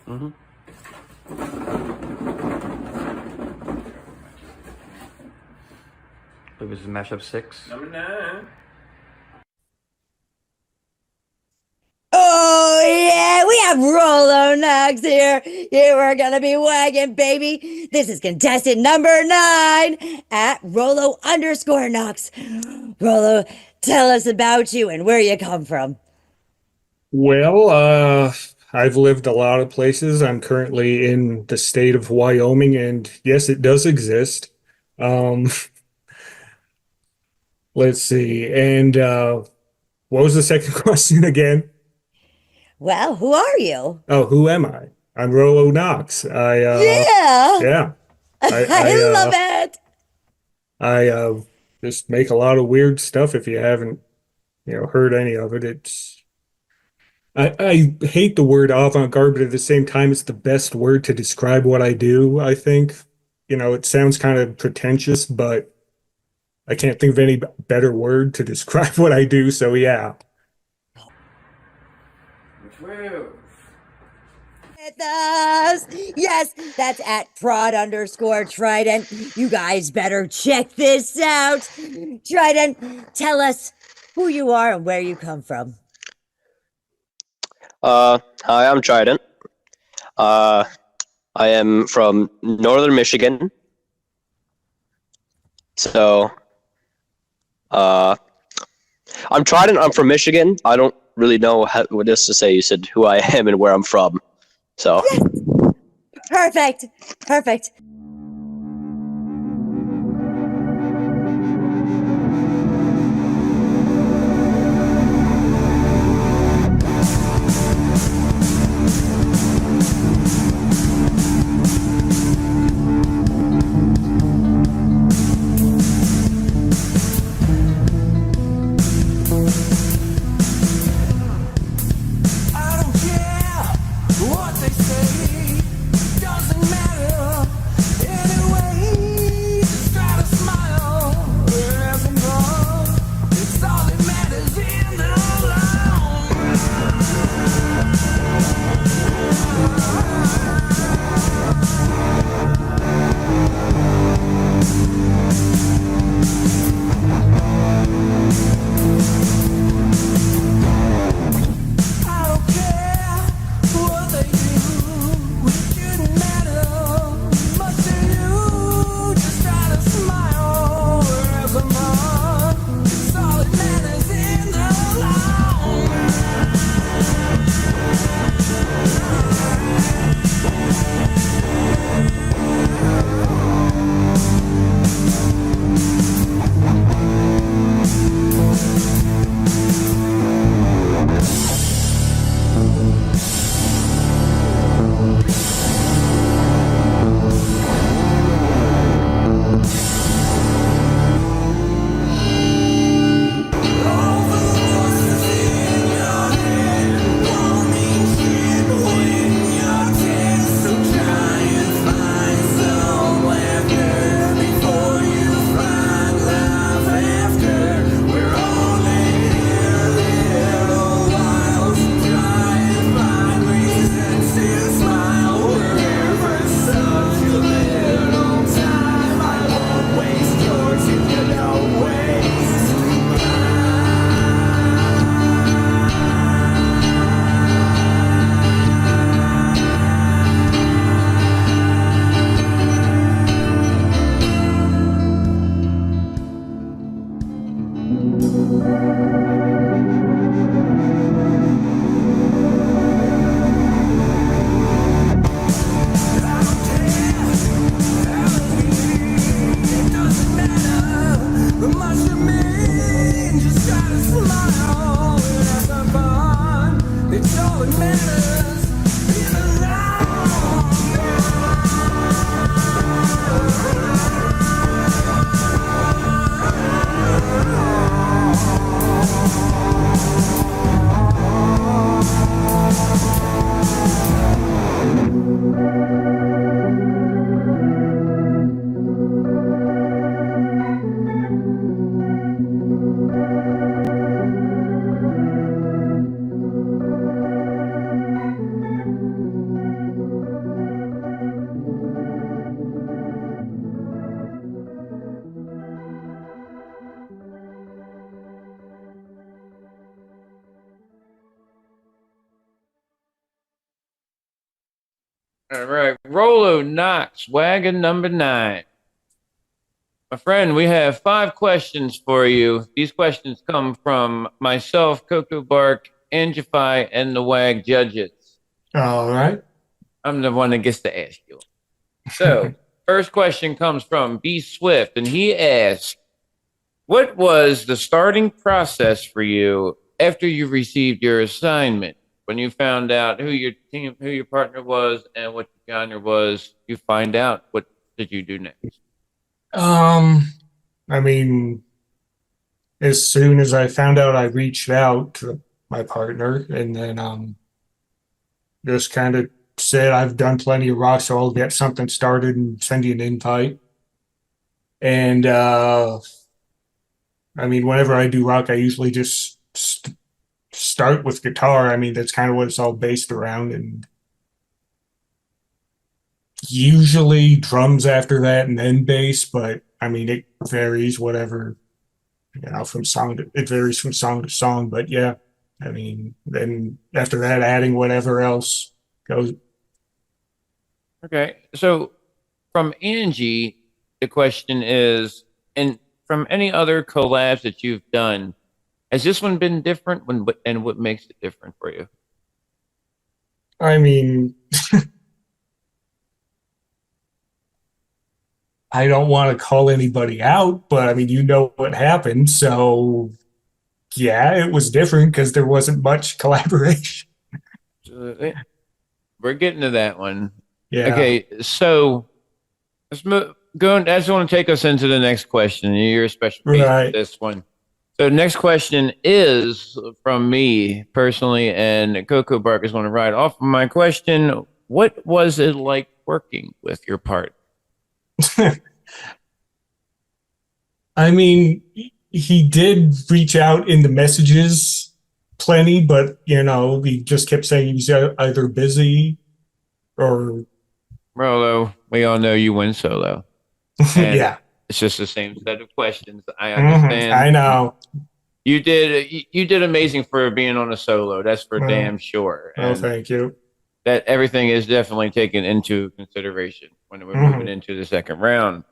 Mm-hmm. It was Mashup 6. Number 9. Oh yeah, we have Rolo Knox here. You are gonna be wagging, baby. This is contestant number 9 at Rolo_Knox. Rolo, tell us about you and where you come from. Well, I've lived a lot of places. I'm currently in the state of Wyoming, and yes, it does exist. Let's see. And what was the second question again? Well, who are you? Oh, who am I? I'm Rolo Knox. Yeah. I love it. I just make a lot of weird stuff. If you haven't, heard any of it, I hate the word avant-garde, but at the same time, it's the best word to describe what I do, I think. It sounds kind of pretentious, but I can't think of any better word to describe what I do, so yeah. With us. Yes, that's at prod_Trident. You guys better check this out. Trident, tell us who you are and where you come from. Hi, I'm Trident. I I am from northern Michigan. So, I'm from Michigan. I don't really know what else to say. You said who I am and where I'm from. So, Perfect. Perfect. I don't care what they say, doesn't matter anyway. Just try to smile as I'm gone. It's all that matters in the long I don't care what they do, it shouldn't matter much to you. Just try to smile as I'm on. It's all that matters in the long much to me. Just try to smile as I'm on. It's all that matters in the All right, Rolo Knox, wagon number 9. My friend, we have 5 questions for you. These questions come from myself, Coco Bark, Angified, and the WAG judges. All right. I'm the one that gets to ask you. So, first question comes from B Swift, and he asks, what was the starting process for you after you received your assignment? When you found out who your partner was and what your genre was, you find out, what did you do next? I mean, as soon as I found out, I reached out to my partner and then just kind of said, I've done plenty of rock, so I'll get something started and send you an invite. And I mean, whenever I do rock, I usually just start with guitar. I mean, that's kind of what it's all based around, and usually drums after that and then bass, but I mean, it varies, whatever, from song to, it varies from song to song, but yeah, I mean, then after that, adding whatever else goes. Okay. So from Angie, the question is, and from any other collabs that you've done, has this one been different? And what makes it different for you? I mean, I don't want to call anybody out, but I mean, you know what happened. So, yeah, it was different because there wasn't much collaboration. We're getting to that one. Yeah. Okay, so let's move. I just want to take us into the next question. You're a special case with this one. So next question is from me personally, and Coco Bark is going to ride off of my question. What was it like working with your part? I mean, he did reach out in the messages plenty, but you know, he just kept saying he was either busy or. Rolo, we all know you win solo. And yeah, it's just the same set of questions. I understand. I know. You did amazing for being on a solo. That's for damn sure. Oh, thank you. That everything is definitely taken into consideration when we're moving into the second round.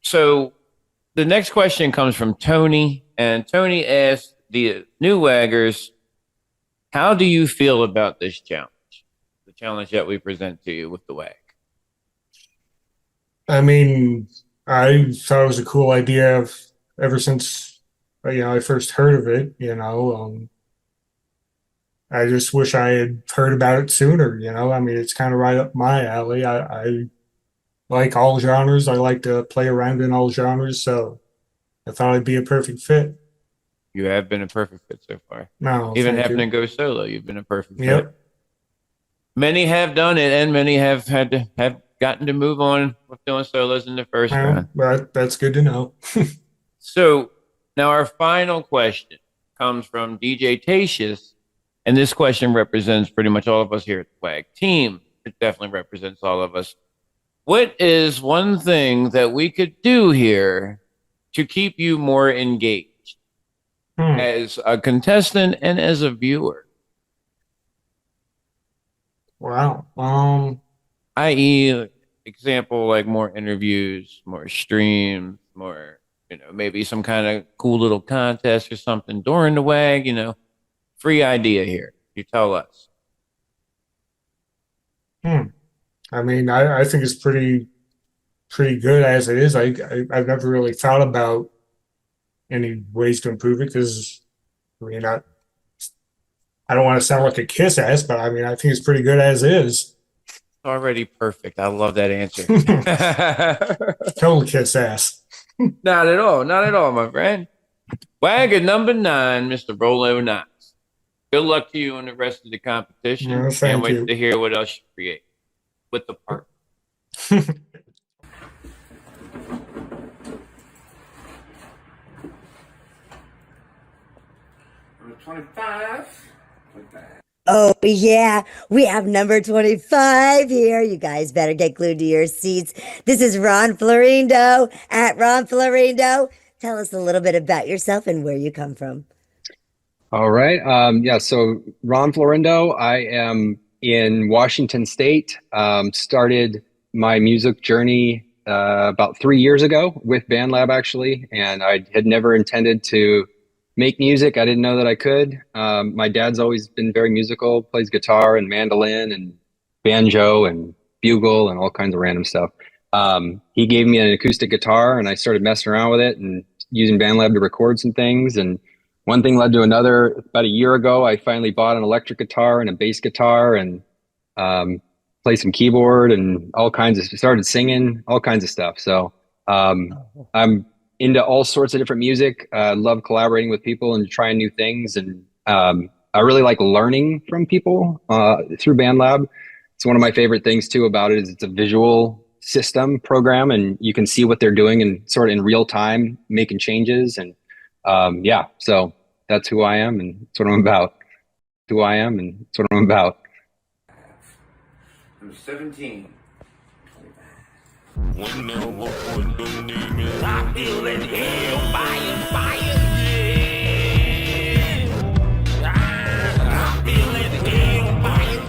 So the next question comes from Tony, and Tony asked the new waggers, how do you feel about this challenge? The challenge that we present to you with the WAG. I mean, I thought it was a cool idea ever since I first heard of it. I just wish I had heard about it sooner. I mean, it's kind of right up my alley. I like all genres. I like to play around in all genres, so I thought I'd be a perfect fit. You have been a perfect fit so far. No, even thank having you. to go solo, you've been a perfect Yep. fit. Many have done it, and many have gotten to move on with doing solos in the first round. But that's good to know. So now our final question comes from DJ Tatius, and this question represents pretty much all of us here at the WAG team. It definitely represents all of us. What is one thing that we could do here to keep you more engaged as a contestant and as a viewer? Wow. I.e., example, like more interviews, more streams, more, maybe some kind of cool little contest or something during the WAG, free idea here. You tell us. I mean, I think it's pretty good as it is. I've never really thought about any ways to improve it because, I mean, I don't want to sound like a kiss ass, but I mean, I think it's pretty good as is. Already perfect. I love that answer. Total kiss ass. Not at all. Not at all, my friend. WAG at number 9, Mr. Rolo Knox. Good luck to you in the rest of the competition. Yeah, Can't thank wait you. to hear what else you create with the part. 25. Oh, yeah, we have number 25 here. You guys better get glued to your seats. This is Ron Florindo at Ron Florindo. Tell us a little bit about yourself and where you come from. All right. So Ron Florindo, I am in Washington State. Started my music journey about 3 years ago with BandLab, actually, and I had never intended to make music. I didn't know that I could. My dad's always been very musical, plays guitar and mandolin and banjo and bugle and all kinds of random stuff. He gave me an acoustic guitar and I started messing around with it and using BandLab to record some things. And one thing led to another. About a year ago, I finally bought an electric guitar and a bass guitar and played some keyboard and started singing, all kinds of stuff. So I'm into all sorts of different music. Love collaborating with people and trying new things. And I really like learning from people through BandLab. It's one of my favorite things too about it is it's a visual system program and you can see what they're doing and sort of in real time making changes. And so that's who I am and that's what I'm about. Who I am and that's what I'm about. I'm 17. I feel it hell fire, yeah. I feel it hell fire.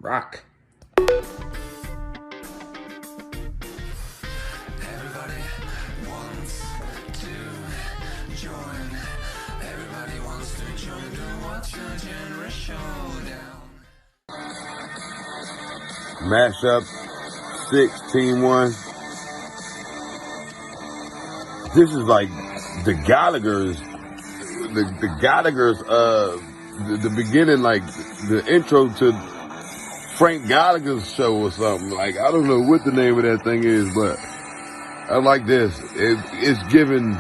Rock. Everybody wants to join. Everybody wants to join the What's Your Genre Showdown. Mashup 6 Team 1. This is like the Gallagher's, the Gallagher's, the beginning, like the intro to Frank Gallagher's show or something. Like, I don't know what the name of that thing is, but I like this. It's giving,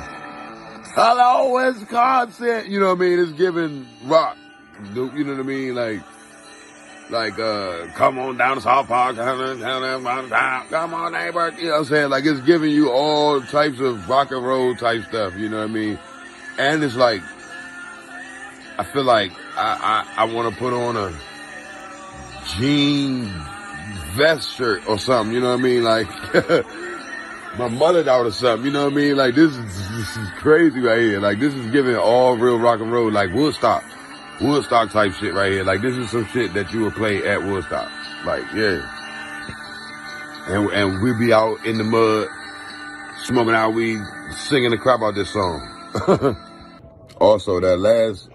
hello, Wisconsin. You know what I mean? It's giving rock. You know what I mean? Like, come on down to South Park, come on neighbor, you know what I'm saying? Like, it's giving you all types of rock and roll type stuff, you know what I mean? And it's like, I feel like I want to put on a jean vest shirt or something, you know what I mean? Like, my mother out or something, you know what I mean? Like, this is crazy right here. Like, this is giving all real rock and roll, like Woodstock type shit right here. Like, this is some shit that you would play at Woodstock. Like, yeah. And we be out in the mud, smoking out weed, singing the crap out this song. Also, that last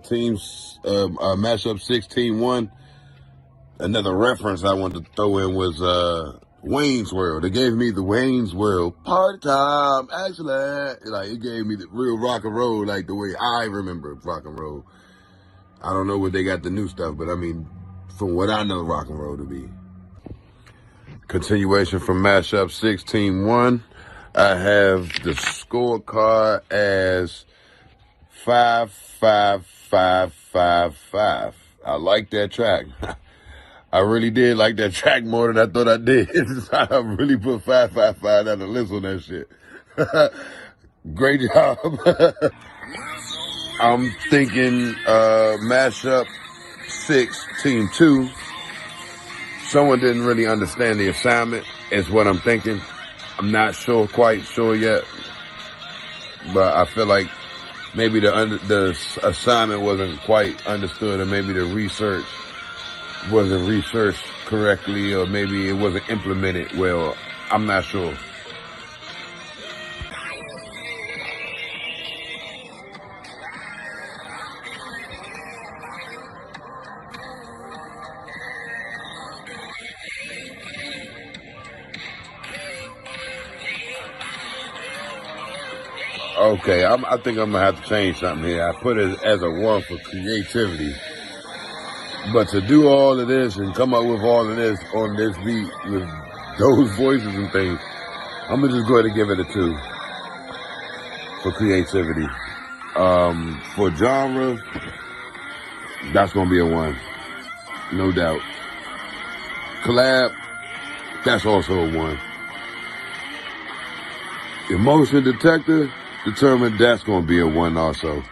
team's Mashup 16-1, another reference I wanted to throw in was Wayne's World. They gave me the Wayne's World party time, excellent. Like, it gave me the real rock and roll, like the way I remember rock and roll. I don't know what they got the new stuff, but I mean, from what I know rock and roll to be. Continuation from Mashup 16-1. I have the scorecard as 5-5-5-5-5. I like that track. I really did like that track more than I thought I did. I really put 5-5-5 down the list on that shit. Great job. I'm thinking Mashup 6 Team 2. Someone didn't really understand the assignment is what I'm thinking. I'm not quite sure yet, but I feel like maybe the assignment wasn't quite understood, or maybe the research wasn't researched correctly, or maybe it wasn't implemented well. I'm not sure. Okay, I think I'm gonna have to change something here. I put it as a 1 for creativity. But to do all of this and come up with all of this on this beat with those voices and things, I'm gonna just go ahead and give it a 2 for creativity. For genre, that's gonna be a 1, no doubt. Collab, that's also a 1. Emotion detector, determined, that's gonna be a 1 also.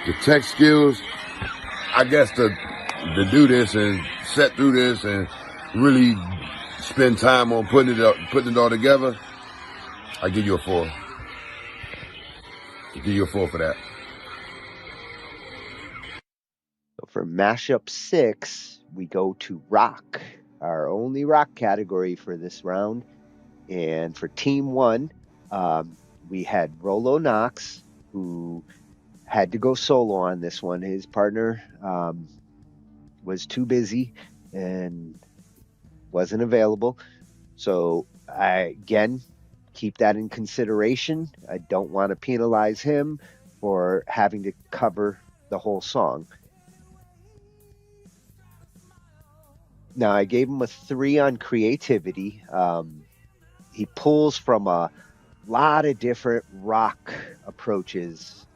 The tech skills, I guess to do this and set through this and really spend time on putting it all together, I give you a 4. I'll give you a 4 for that. For Mashup 6, we go to rock, our only rock category for this round. And for Team 1, we had Rolo Knox, who had to go solo on this one. His partner was too busy and wasn't available. So I, again, keep that in consideration. I don't want to penalize him for having to cover the whole song. Now, I gave him a 3 on creativity. He pulls from a lot of different rock approaches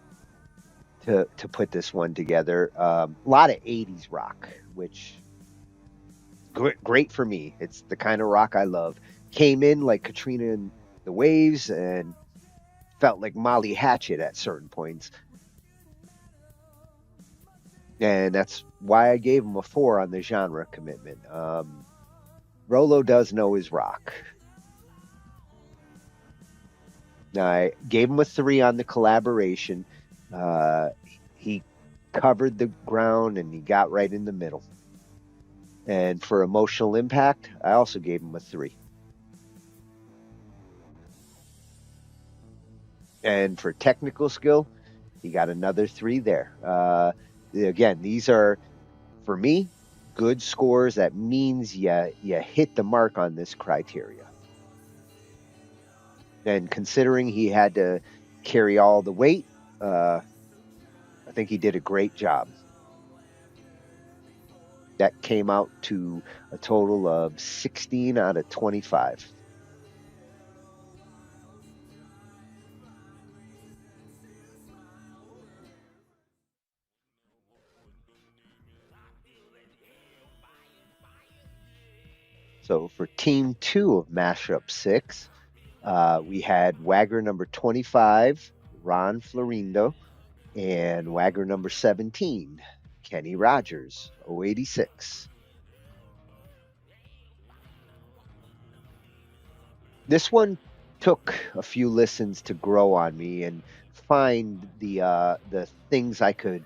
to put this one together. A lot of 80s rock, which great for me. It's the kind of rock I love. Came in like Katrina and the Waves and felt like Molly Hatchet at certain points. And that's why I gave him a 4 on the genre commitment. Rolo does know his rock. Now, I gave him a 3 on the collaboration. He covered the ground and he got right in the middle. And for emotional impact, I also gave him a 3. And for technical skill, he got another 3 there. Again, these are, for me, good scores. That means you hit the mark on this criteria. And considering he had to carry all the weight, I think he did a great job. That came out to a total of 16 out of 25. So for team 2 of Mashup 6, we had Wagger number 25, Ron Florindo, and Wagger number 17, Kenny Rogers, 086. This one took a few listens to grow on me and find the things I could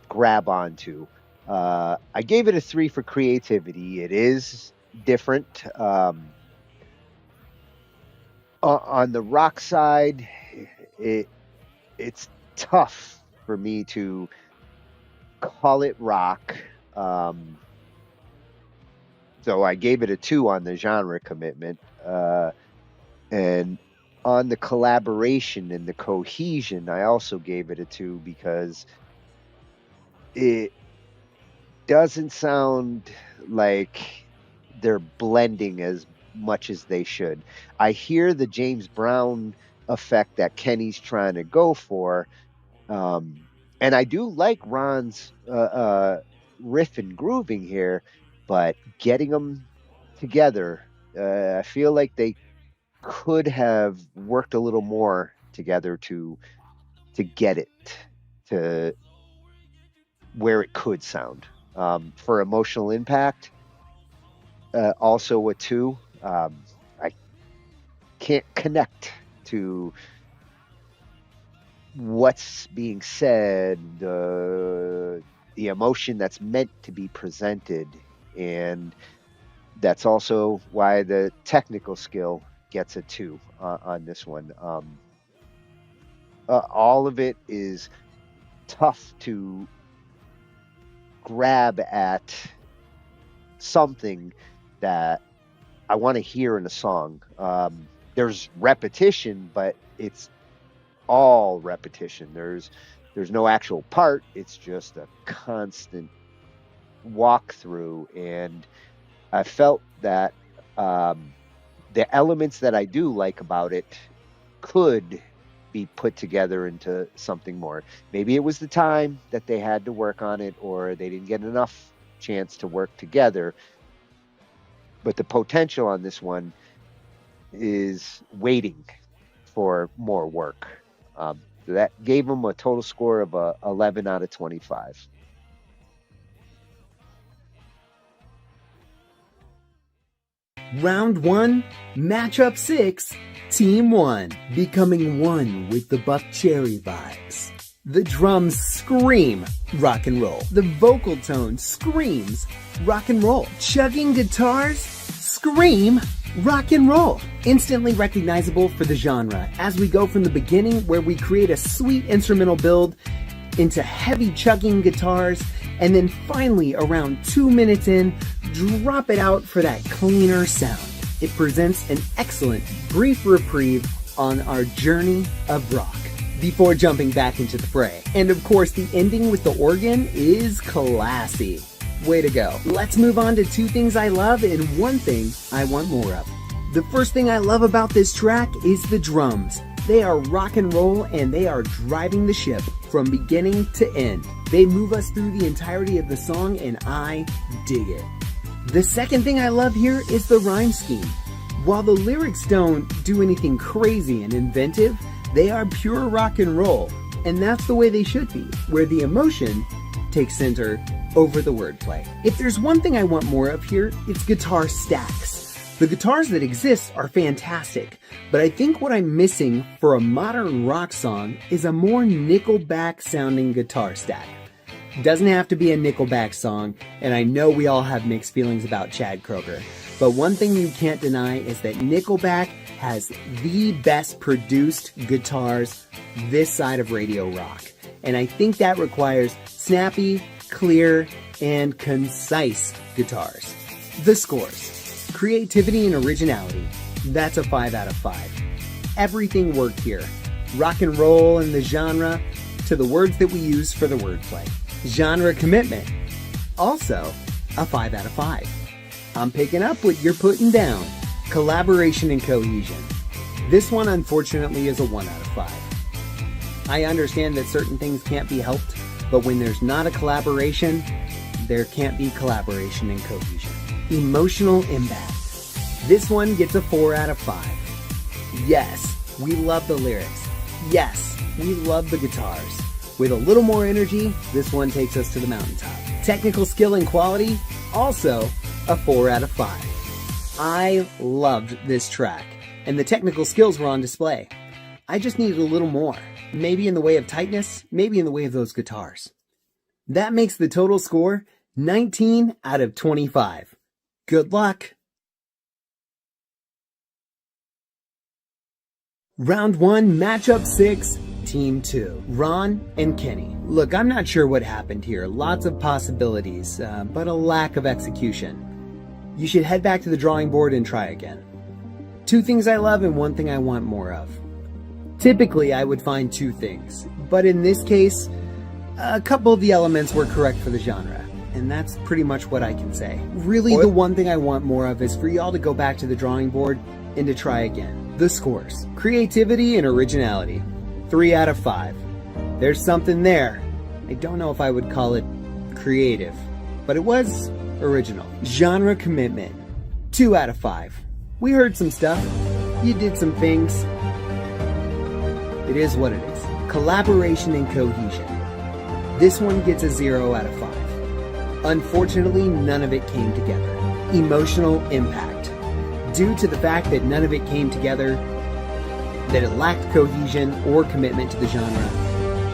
grab onto. I gave it a 3 for creativity. It is different. On the rock side, it's tough for me to call it rock. So I gave it a 2 on the genre commitment. And on the collaboration and the cohesion, I also gave it a 2 because it doesn't sound like they're blending as much as they should. I hear the James Brown effect that Kenny's trying to go for. And I do like Ron's riff and grooving here, but getting them together, I feel like they could have worked a little more together to get it to where it could sound. For emotional impact, also a 2. I can't connect to what's being said, the emotion that's meant to be presented, and that's also why the technical skill gets a 2 on this one. All of it is tough to grab at something that I want to hear in a song. There's repetition, but it's all repetition. There's no actual part. It's just a constant walkthrough, and I felt that the elements that I do like about it could be put together into something more. Maybe it was the time that they had to work on it, or they didn't get enough chance to work together. But the potential on this one is waiting for more work. That gave them a total score of 11 out of 25. Round 1, matchup 6, Team 1, becoming one with the Buck Cherry vibes. The drums scream rock and roll. The vocal tone screams rock and roll. Chugging guitars scream rock and roll. Instantly recognizable for the genre as we go from the beginning where we create a sweet instrumental build into heavy chugging guitars, and then finally around 2 minutes in, drop it out for that cleaner sound. It presents an excellent brief reprieve on our journey of rock before jumping back into the fray. And of course, the ending with the organ is classy. Way to go. Let's move on to 2 things I love and 1 thing I want more of. The first thing I love about this track is the drums. They are rock and roll, and they are driving the ship from beginning to end. They move us through the entirety of the song, and I dig it. The second thing I love here is the rhyme scheme. While the lyrics don't do anything crazy and inventive, they are pure rock and roll, and that's the way they should be, where the emotion takes center over the wordplay. If there's one thing I want more of here, it's guitar stacks. The guitars that exist are fantastic, but I think what I'm missing for a modern rock song is a more Nickelback sounding guitar stack. Doesn't have to be a Nickelback song, and I know we all have mixed feelings about Chad Kroeger. But one thing you can't deny is that Nickelback has the best produced guitars this side of radio rock. And I think that requires snappy, clear, and concise guitars. The scores. Creativity and originality. That's a 5 out of 5. Everything worked here. Rock and roll and the genre, to the words that we use for the wordplay. Genre commitment. Also, a 5 out of 5. I'm picking up what you're putting down. Collaboration and cohesion. This one, unfortunately, is a 1 out of 5. I understand that certain things can't be helped, but when there's not a collaboration, there can't be collaboration and cohesion. Emotional impact. This one gets a 4 out of 5. Yes, we love the lyrics. Yes, we love the guitars. With a little more energy, this one takes us to the mountaintop. Technical skill and quality, also a 4 out of 5. I loved this track, and the technical skills were on display. I just needed a little more. Maybe in the way of tightness, maybe in the way of those guitars. That makes the total score 19 out of 25. Good luck. Round 1, matchup 6, Team 2, Ron and Kenny. Look, I'm not sure what happened here. Lots of possibilities, but a lack of execution. You should head back to the drawing board and try again. 2 things I love and 1 thing I want more of. Typically, I would find 2 things, but in this case, a couple of the elements were correct for the genre, and that's pretty much what I can say. Really, the 1 thing I want more of is for y'all to go back to the drawing board and to try again. The scores. Creativity and originality. 3 out of 5. There's something there. I don't know if I would call it creative, but it was original. Genre commitment. 2 out of 5. We heard some stuff. You did some things. It is what it is. Collaboration and cohesion. This one gets a 0 out of 5. Unfortunately, none of it came together. Emotional impact. Due to the fact that none of it came together, that it lacked cohesion or commitment to the genre,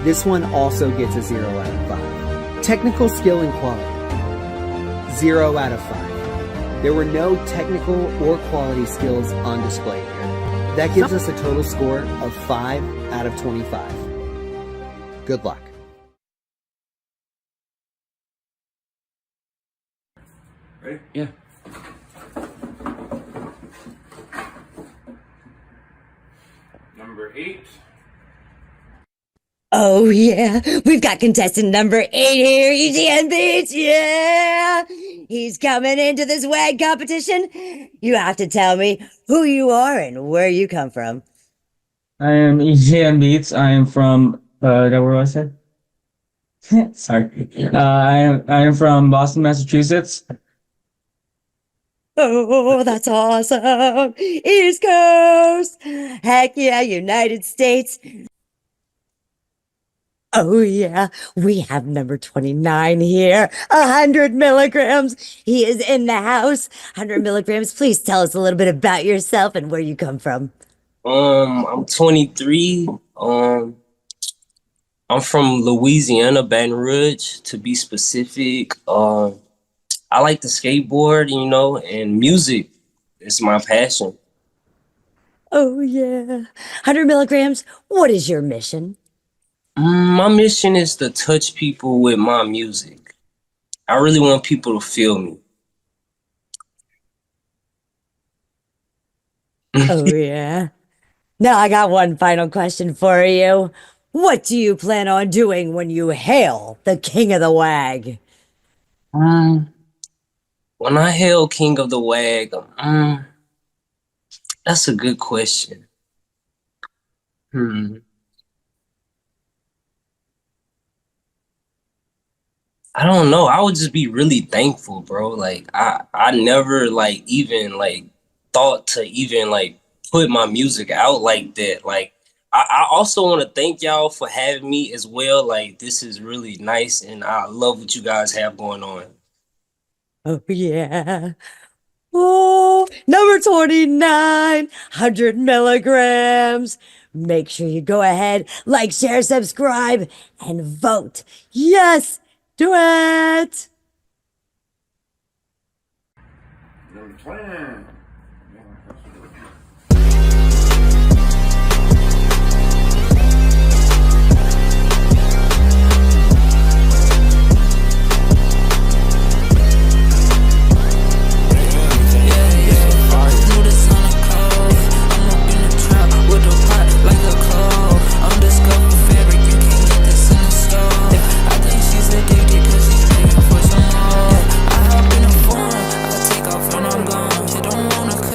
this one also gets a 0 out of 5. Technical skill and quality. 0 out of 5. There were no technical or quality skills on display here. That gives us a total score of 5 out of 25. Good luck. Ready? Yeah. Number 8. Oh yeah, we've got contestant number 8 here, EGN Beats, yeah! He's coming into this WAG competition. You have to tell me who you are and where you come from. I am EGN Beats. I am from that where was I said? Sorry. I am from Boston, Massachusetts. Oh, that's awesome. East Coast. Heck yeah, United States. Oh yeah, we have number 29 here. 100 milligrams. He is in the house. 100 milligrams. Please tell us a little bit about yourself and where you come from. I'm 23. I'm from Louisiana, Baton Rouge, to be specific. I like to skateboard, you know, and music is my passion. Oh yeah. 100 milligrams. What is your mission? My mission is to touch people with my music. I really want people to feel me. Oh yeah. Now I got one final question for you. What do you plan on doing when you hail the king of the WAG? When I hail King of the WAG, that's a good question. I don't know. I would just be really thankful, bro. Like I never like even like thought to even like put my music out like that. Like I also want to thank y'all for having me as well. Like this is really nice and I love what you guys have going on. Oh yeah. Oh, number 29, 100 milligrams. Make sure you go ahead, like, share, subscribe, and vote. Yes, Do it.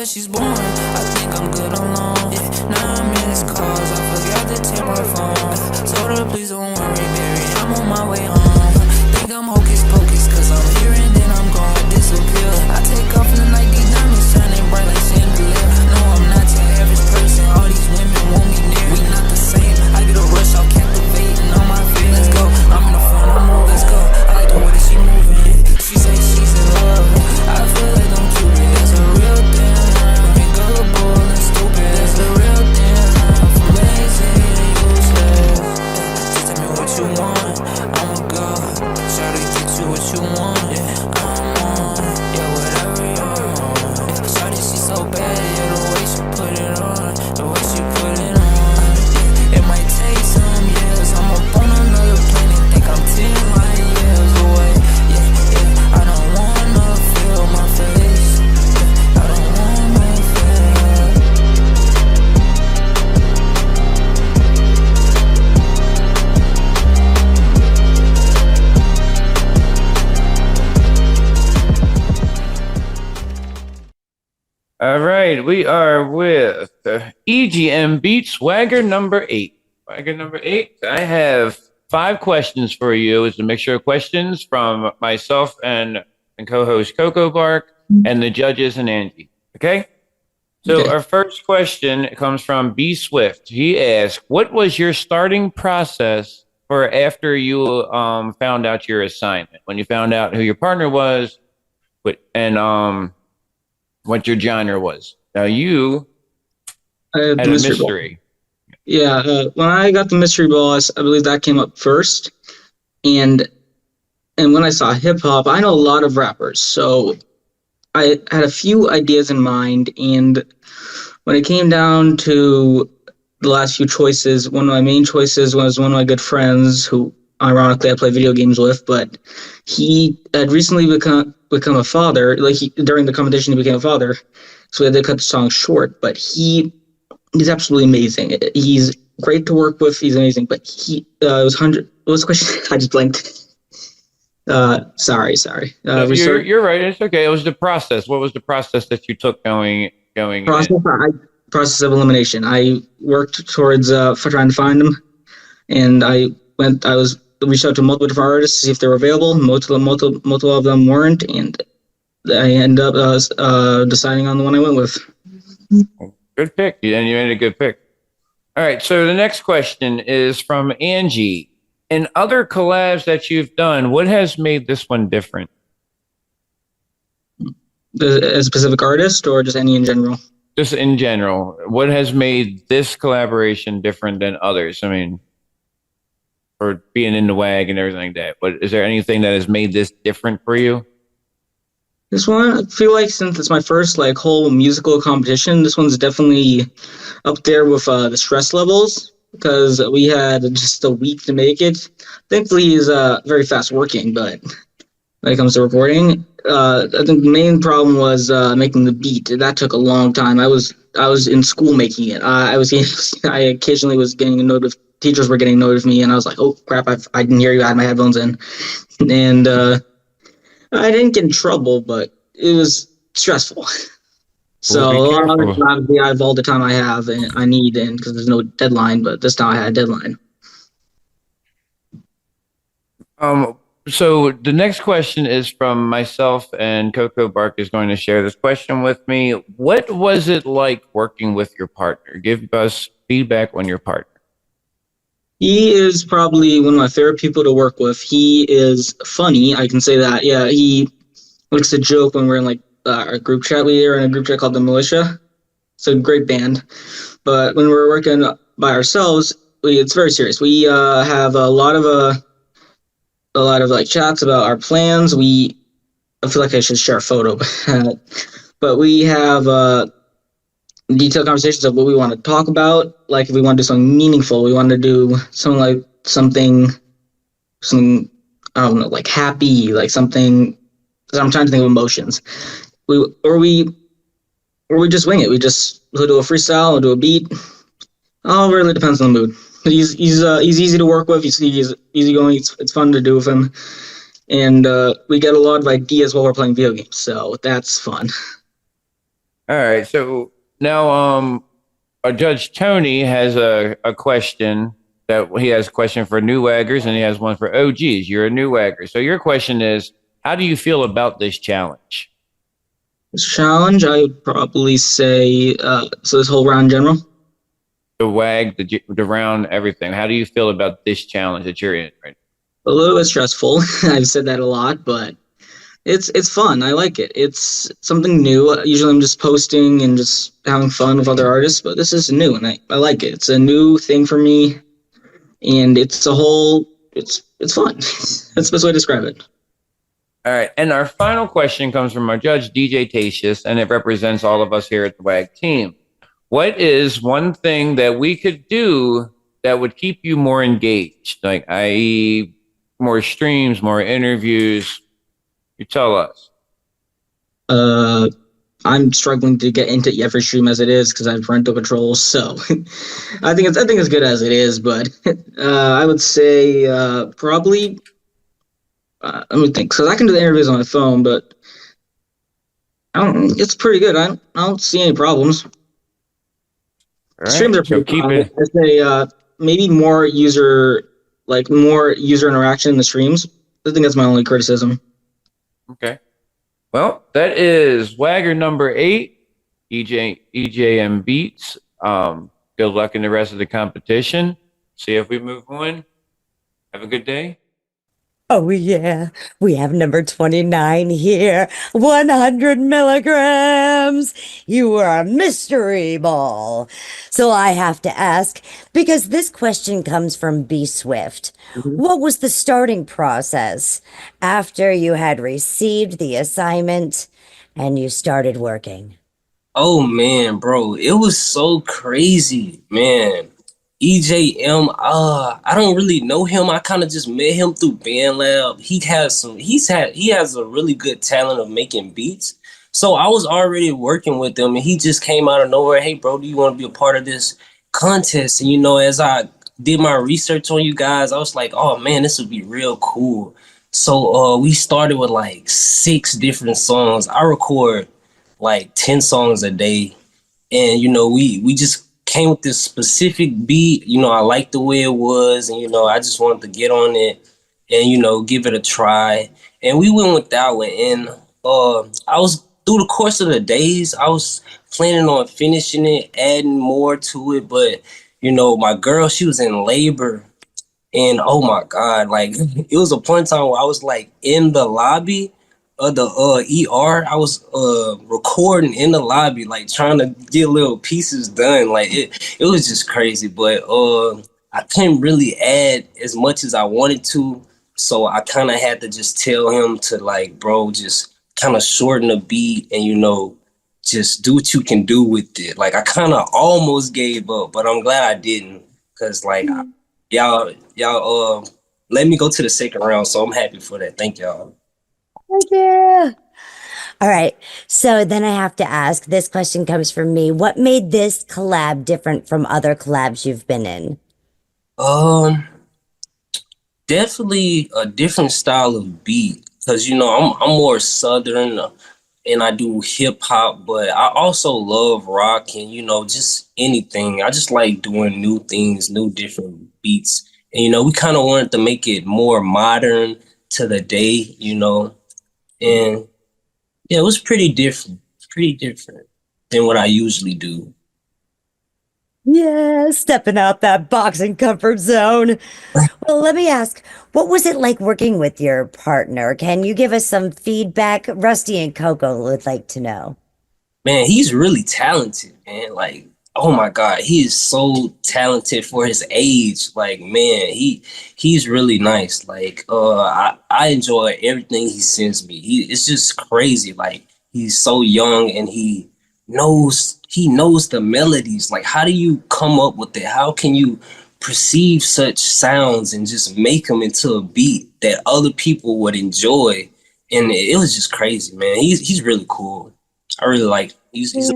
She's born. I think I'm good alone. Yeah, now I'm in this cause. I forgot to take my phone. Told her please don't worry, baby. I'm on my way home. Think I'm hocus pocus, cause I'm here and then I'm gonna disappear. I take off in the night, these diamonds shining bright like chandelier. No, I'm not your average person. All these women want me near. We not the same. I get a rush, I'll captivating on my feet. Let's go. I'm in the front, I'm moving. Let's go. I like the way that she moving. Yeah. She say she's in love. I feel like I'm Cupid. That's a real thing. And stupid, that's the real thing. I'm lazy and useless. Just tell me what you want. I'ma go. Try to get you what you want. Yeah, I'm on. Yeah, whatever you want. Shawty, she so bad. Yeah, the way she put it on. The way she put it on. Yeah, it might take some years. I'm up on another planet. Think I'm 10 light years away. Yeah, yeah. I don't wanna feel my face. I don't wanna feel. All right, we are with EGM Beats Swagger number 8. Swagger number 8. I have 5 questions for you. It's a mixture of questions from myself and co-host Coco Bark and the judges and Angie. Okay? So Okay. our first question comes from B Swift. He asked, what was your starting process for after you found out your assignment? When you found out who your partner was, and what your genre was. Now you had a mystery ball. mystery. Yeah, when I got the mystery ball, I believe that came up first, and when I saw hip hop, I know a lot of rappers, so I had a few ideas in mind, and when it came down to the last few choices, one of my main choices was one of my good friends who, ironically, I play video games with, but he had recently become a father. Like during the competition, he became a father, so we had to cut the song short. But he's absolutely amazing. He's great to work with. He's amazing. But it was 100. What was the question? I just blanked. Sorry. You're right. It's okay. It was the process. What was the process that you took going process of elimination. I worked towards trying to find them, and I reached out to multiple different artists to see if they were available. Multiple of them weren't, and I ended up deciding on the one I went with. Good pick. You made a good pick. All right. So the next question is from Angie. In other collabs that you've done, what has made this one different? A specific artist or just any in general? Just in general. What has made this collaboration different than others? I mean, for being in the WAG and everything like that. But is there anything that has made this different for you? This one, I feel like since it's my first whole musical competition, this one's definitely up there with the stress levels because we had just a week to make it. Thankfully, he's very fast working, but when it comes to recording, I think the main problem was making the beat. That took a long time. I was in school making it. I occasionally was getting a note of teachers were getting note of me, and I was like, oh crap, I didn't hear you. I had my headphones in, and I didn't get in trouble, but it was stressful. So obviously I have all the time I have and I need, and because there's no deadline, but this time I had a deadline. So the next question is from myself, and Coco Bark is going to share this question with me. What was it like working with your partner? Give us feedback on your partner. He is probably one of my favorite people to work with. He is funny, I can say that. Yeah, he likes to joke when we're in our group chat. We are in a group chat called the Militia. It's a great band. But when we're working by ourselves, it's very serious. We have a lot of a lot of like chats about our plans. I feel like I should share a photo, but we have detailed conversations of what we want to talk about. Like if we want to do something meaningful, we want to do something I don't know, like happy, like something. I'm trying to think of emotions. We just wing it. We'll do a freestyle, we'll do a beat. All really depends on the mood. He's easy to work with. He's easygoing. It's fun to do with him, and we get a lot of ideas while we're playing video games. So that's fun. All right. So now, our Judge Tony has a question that he has a question for new waggers, and he has one for OGs. You're a new wagger, so your question is, how do you feel about this challenge? This challenge, I would probably say, so this whole round in general. The WAG, the round, everything. How do you feel about this challenge that you're in right A little bit stressful. I've said that a lot, but it's fun. I like it. It's something new. Usually I'm just posting and just having fun with other artists, but this is new and I like it. It's a new thing for me, and it's fun. That's the best way to describe it. All right. And our final question comes from our judge, DeeJ Tatius, and it represents all of us here at the WAG team. What is one thing that we could do that would keep you more engaged? Like, i.e., more streams, more interviews? You tell us. I'm struggling to get into every stream as it is because I have parental controls. So I think it's good as it is. But I would say probably let me think. So I can do the interviews on my phone, but it's pretty good. I don't see any problems. All right, Streams are pretty keep it. I'd say maybe more user interaction in the streams. I think that's my only criticism. Okay. Well, that is Wagger number 8, EJM Beats. Good luck in the rest of the competition. See if we move on. Have a good day. Oh, yeah. We have number 29 here. 100 milligrams. You are a mystery ball. So I have to ask, because this question comes from B Swift. What was the starting process after you had received the assignment and you started working? Oh man, bro, it was so crazy, man. EJM, I don't really know him. I kind of just met him through BandLab. He has a really good talent of making beats. So I was already working with him, and he just came out of nowhere. Hey, bro, do you want to be a part of this contest? And as I did my research on you guys, I was like, oh man, this would be real cool. So we started with like 6 different songs. I record like 10 songs a day, and we just came with this specific beat. I liked the way it was, and I just wanted to get on it and give it a try. And we went with that one. And I was through the course of the days, I was planning on finishing it, adding more to it, but my girl, she was in labor, and oh my god, like it was a point in time where I was like in the lobby of the ER. I was recording in the lobby, like trying to get little pieces done. Like it was just crazy. But I couldn't really add as much as I wanted to. So I kind of had to just tell him to like, bro, just kind of shorten the beat and just do what you can do with it. Like I kind of almost gave up, but I'm glad I didn't, because like y'all let me go to the second round. So I'm happy for that. Thank y'all. Yeah. All right. So then I have to ask, this question comes from me. What made this collab different from other collabs you've been in? Definitely a different style of beat, because I'm more southern and I do hip hop, but I also love rock and just anything. I just like doing new things, new different beats. And we kind of wanted to make it more modern to the day, and yeah, it was pretty different than what I usually do. Yeah, stepping out that boxing comfort zone. Well, let me ask, what was it like working with your partner? Can you give us some feedback? Rusty and Coco would like to know. Man, he's really talented, man. Like oh my God, he is so talented for his age. Like, man, he's really nice. Like, I enjoy everything he sends me. It's just crazy. Like, he's so young and he knows the melodies. Like, how do you come up with it? How can you perceive such sounds and just make them into a beat that other people would enjoy? And it was just crazy, man. He's really cool. I really like him. He's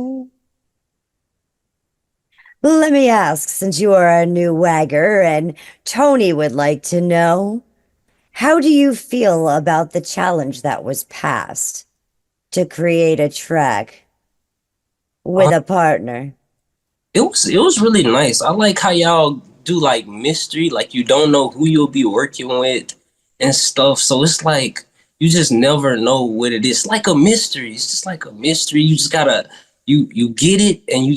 Let me ask, since you are a new wagger and Tony would like to know, how do you feel about the challenge that was passed to create a track with a partner? It was really nice. I like how y'all do like mystery, like you don't know who you'll be working with and stuff. So it's like you just never know what it is. Like a mystery. It's just like a mystery. You just gotta you get it and you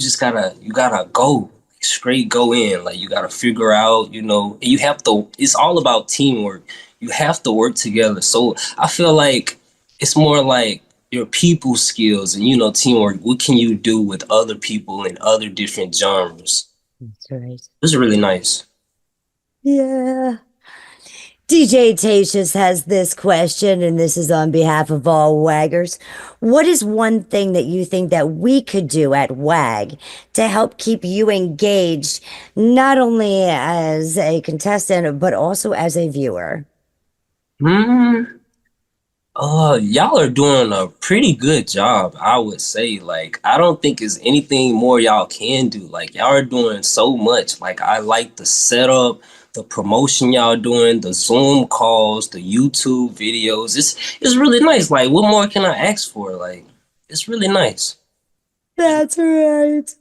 gotta go straight go in. Like you gotta figure out, and you have to, it's all about teamwork. You have to work together. So I feel like it's more like your people skills and teamwork. What can you do with other people in other different genres? That's right. It was really nice. Yeah. DJ Tatius has this question, and this is on behalf of all waggers. What is one thing that you think that we could do at WAG to help keep you engaged, not only as a contestant, but also as a viewer? Y'all are doing a pretty good job, I would say. Like, I don't think there's anything more y'all can do. Like, y'all are doing so much. Like, I like the setup, the promotion y'all doing, the Zoom calls, the YouTube videos. It's really nice. Like, what more can I ask for? Like, it's really nice. That's right.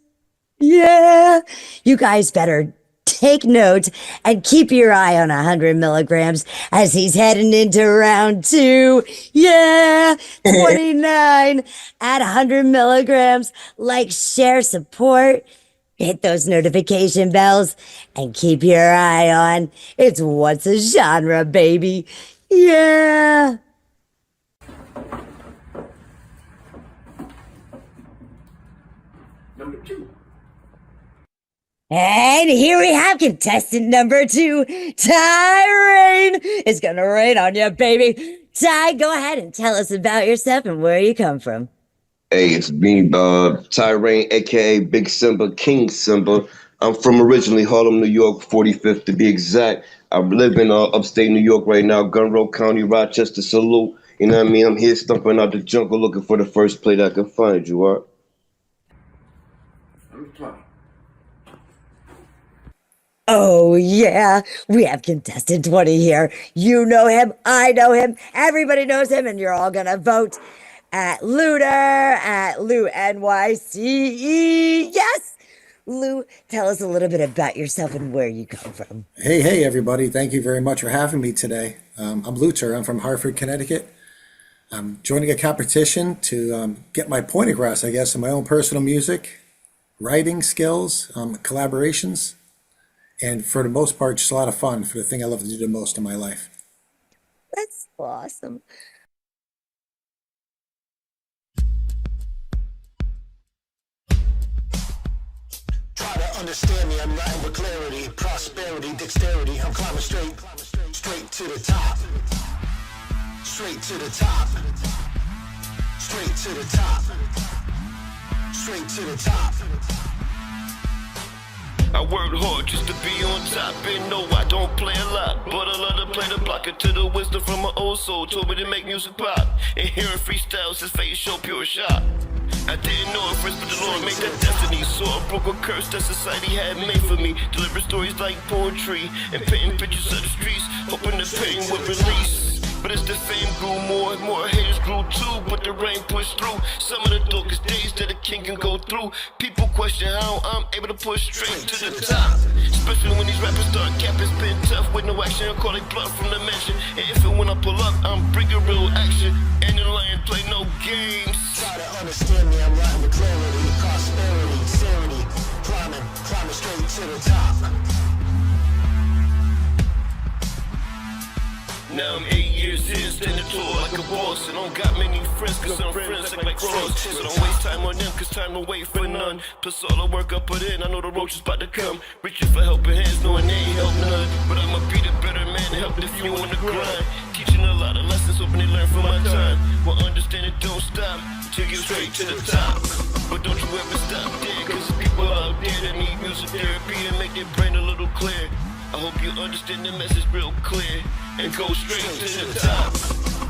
Yeah. You guys better take note and keep your eye on 100 milligrams as he's heading into round 2. Yeah. 29 at 100 milligrams. Like, share, support. Hit those notification bells and keep your eye on. It's What's a Genre, baby. Yeah. Number 2. And here we have contestant number 2, Ty Rain. It's gonna rain on you, baby. Ty, go ahead and tell us about yourself and where you come from. Hey, it's me, Tyrain, aka Big Simba, King Simba. I'm from originally Harlem, New York, 45th to be exact. I live in upstate New York right now, Gun Road County, Rochester, salute. You know what I mean? I'm here stumping out the jungle looking for the first plate I can find, you are. Number 20. Oh, yeah. We have contestant 20 here. You know him. I know him. Everybody knows him. And you're all going to vote at Looter, at Lou NYCE. Yes. Lou, tell us a little bit about yourself and where you come from. Hey, everybody. Thank you very much for having me today. I'm Luther. I'm from Hartford, Connecticut. I'm joining a competition to get my point across, I guess, in my own personal music, writing skills, collaborations, and for the most part, just a lot of fun for the thing I love to do the most in my life. That's awesome. Try to understand me, I'm writing with clarity, prosperity, dexterity. I'm climbing straight to the top. Straight to the top. Straight to the top. Straight to the top. I work hard just to be on top, and no, I don't play a lot, but I love to play the blocker to the wisdom from my old soul. Told me to make music pop, and hearing freestyles, his face show pure shot. I didn't know it first, but the Lord made that destiny. So I broke a curse that society had made for me. Deliver stories like poetry, and painting pictures of the streets, hoping the pain would release. But as the fame grew more and more, haters grew too, but the rain pushed through. Some of the darkest days that a king can go through. People question how I'm able to push straight to the top. Especially when these rappers start capping, spin tough with no action, call it bluff from the mansion. And if and when I pull up, I'm bringing real action. And the lion play no games. Try to understand me, I'm writing with clarity, prosperity, sanity. Climbing straight to the top. Now I'm 8 years in, standing tall like a boss. And I don't got many friends, cause I'm friends like my cross. So don't waste time on them, cause time don't wait for none. Plus all the work I put in, I know the roach is about to come. Reaching for helping hands, knowing they ain't help none. But I'ma be the better man and help the few on the grind. Teaching a lot of lessons, hoping they learn from my time. Well, understand it don't stop till you straight to the top. But don't you ever stop there, cause there's people out there that need music therapy to make their brain a little clear. I hope you understand the message real clear and go straight to the top.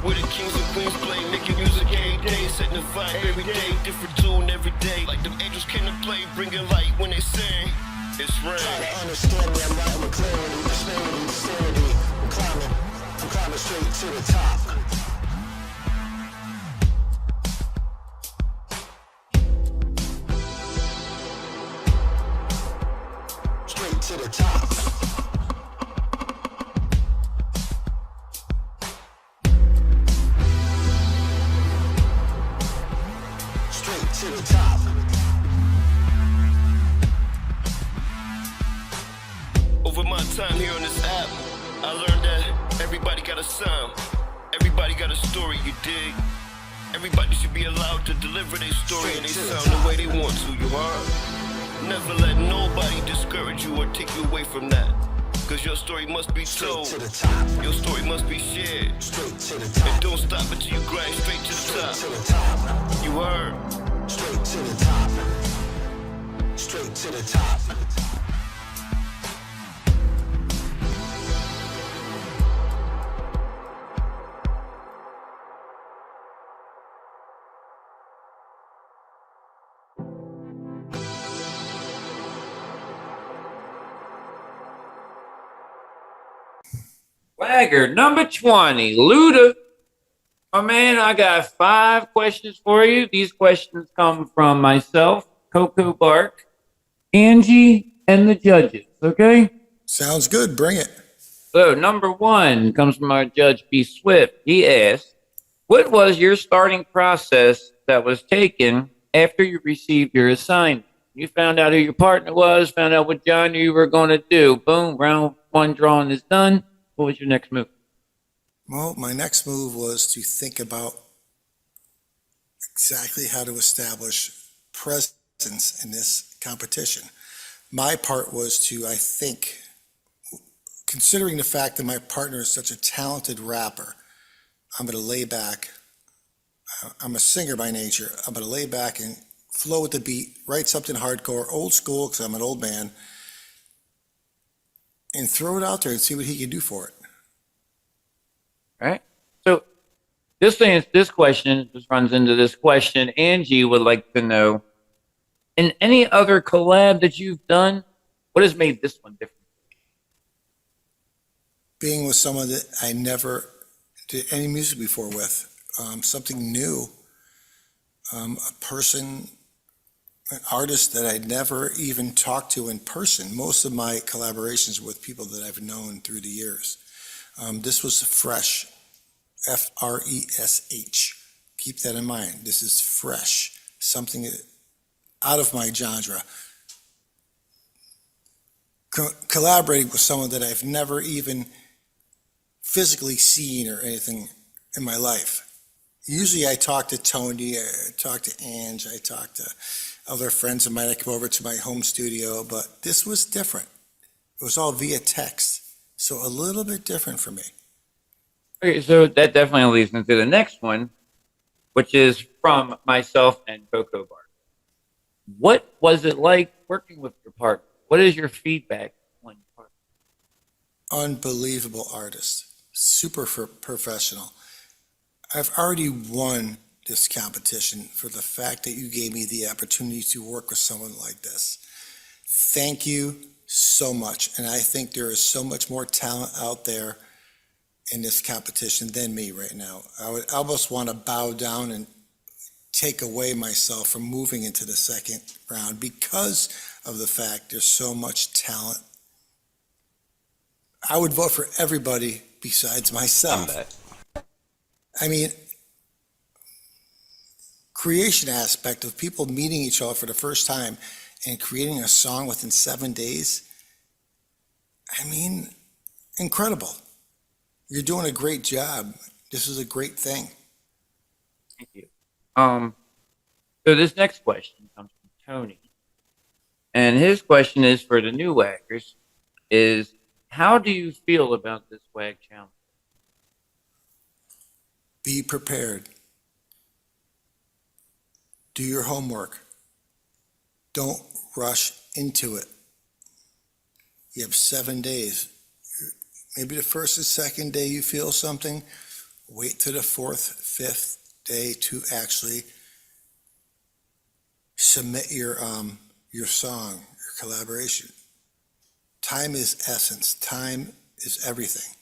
Where the kings and queens play, making music every day, setting the vibe every day, different tune every day. Like them angels came to play, bringing light when they sing. It's rain. Try to understand me, I'm writing with clarity, disparity, sanity. I'm climbing straight to the top. Straight to the top. Straight to the top. Over my time here on this app, I learned that everybody got a sound. Everybody got a story, you dig? Everybody should be allowed to deliver their story and they sound the way they want to, you heard? Never let nobody discourage you or take you away from that. Cause your story must be told. Your story must be shared. And don't stop until you grind straight to the top. You heard? Straight to the top. Straight to the top. Swagger number 20, Luda. Oh man, I got 5 questions for you. These questions come from myself, Coco Bark, Angie, and the judges, okay? Sounds good. Bring it. So, number 1 comes from our judge, B. Swift. He asked, what was your starting process that was taken after you received your assignment? You found out who your partner was, found out what genre you were going to do. Boom, round 1 drawing is done. What was your next move? Well, my next move was to think about exactly how to establish presence in this competition. My part was to, I think, considering the fact that my partner is such a talented rapper, I'm going to lay back. I'm a singer by nature. I'm going to lay back and flow with the beat, write something hardcore, old school, because I'm an old man, and throw it out there and see what he can do for it. All right. So this question just runs into this question. Angie would like to know, in any other collab that you've done, what has made this one different? Being with someone that I never did any music before with, something new, a person, an artist that I'd never even talked to in person. Most of my collaborations were with people that I've known through the years. This was fresh, F-R-E-S-H. Keep that in mind. This is fresh, something out of my genre. Collaborating with someone that I've never even physically seen or anything in my life. Usually I talk to Tony, I talk to Ange, I talk to other friends of mine that come over to my home studio, but this was different. It was all via text, so a little bit different for me. Okay, so that definitely leads into the next one, which is from myself and Coco Bar. What was it like working with your partner? What is your feedback on your partner? Unbelievable artist, super professional. I've already won this competition for the fact that you gave me the opportunity to work with someone like this. Thank you so much. And I think there is so much more talent out there in this competition than me right now. I would almost want to bow down and take away myself from moving into the second round because of the fact there's so much talent. I would vote for everybody besides myself. I mean, creation aspect of people meeting each other for the first time and creating a song within 7 days. I mean, incredible. You're doing a great job. This is a great thing. Thank you. So this next question comes from Tony, and his question is for the new waggers: is how do you feel about this WAG challenge? Be prepared. Do your homework. Don't rush into it. You have 7 days. Maybe the first and second day you feel something, wait to the fourth, fifth day to actually submit your song, your collaboration. Time is essence. Time is everything.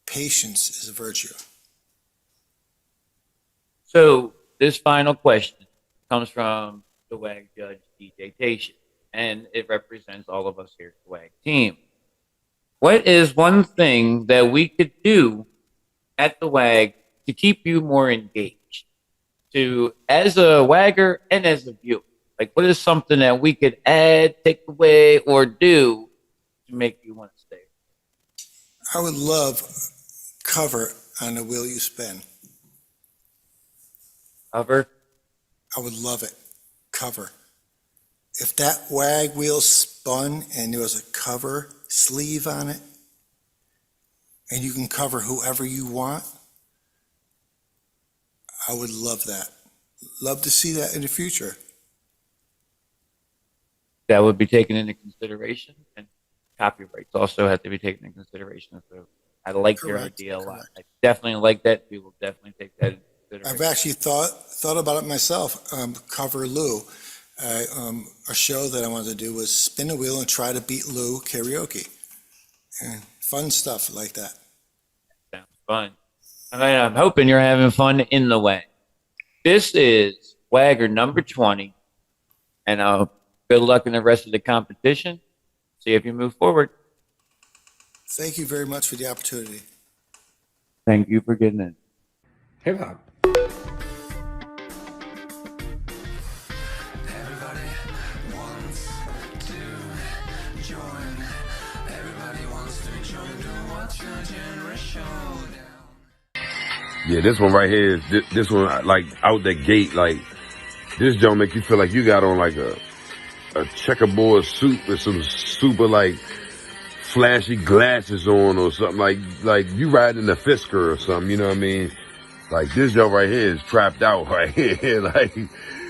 Patience is a virtue. So this final question comes from the WAG judge, DeeJ Tation, and it represents all of us here at the WAG team. What is one thing that we could do at the WAG to keep you more engaged, to as a WAGger and as a viewer? Like, what is something that we could add, take away, or do to make you want to stay? I would love cover on the wheel you spin. Cover? I would love it. Cover. If that WAG wheel spun and there was a cover sleeve on it, and you can cover whoever you want, I would love that. Love to see that in the future. That would be taken into consideration, and copyrights also have to be taken into consideration. So I like your idea a lot. I definitely like that. We will definitely take that into consideration. I've actually thought about it myself. Cover Lou. A show that I wanted to do was spin a wheel and try to beat Lou karaoke. And fun stuff like that. Sounds fun. I'm hoping you're having fun in the WAG. This is WAGger number 20, and good luck in the rest of the competition. See if you move forward. Thank you very much for the opportunity. Thank you for getting in. Hip hop. Yeah, this one right here is this one, like out the gate, like this don't make you feel like you got on like a checkerboard suit with some super like flashy glasses on or something, like you riding the Fisker or something, you know what I mean? Like this joint right here is trapped out right here, like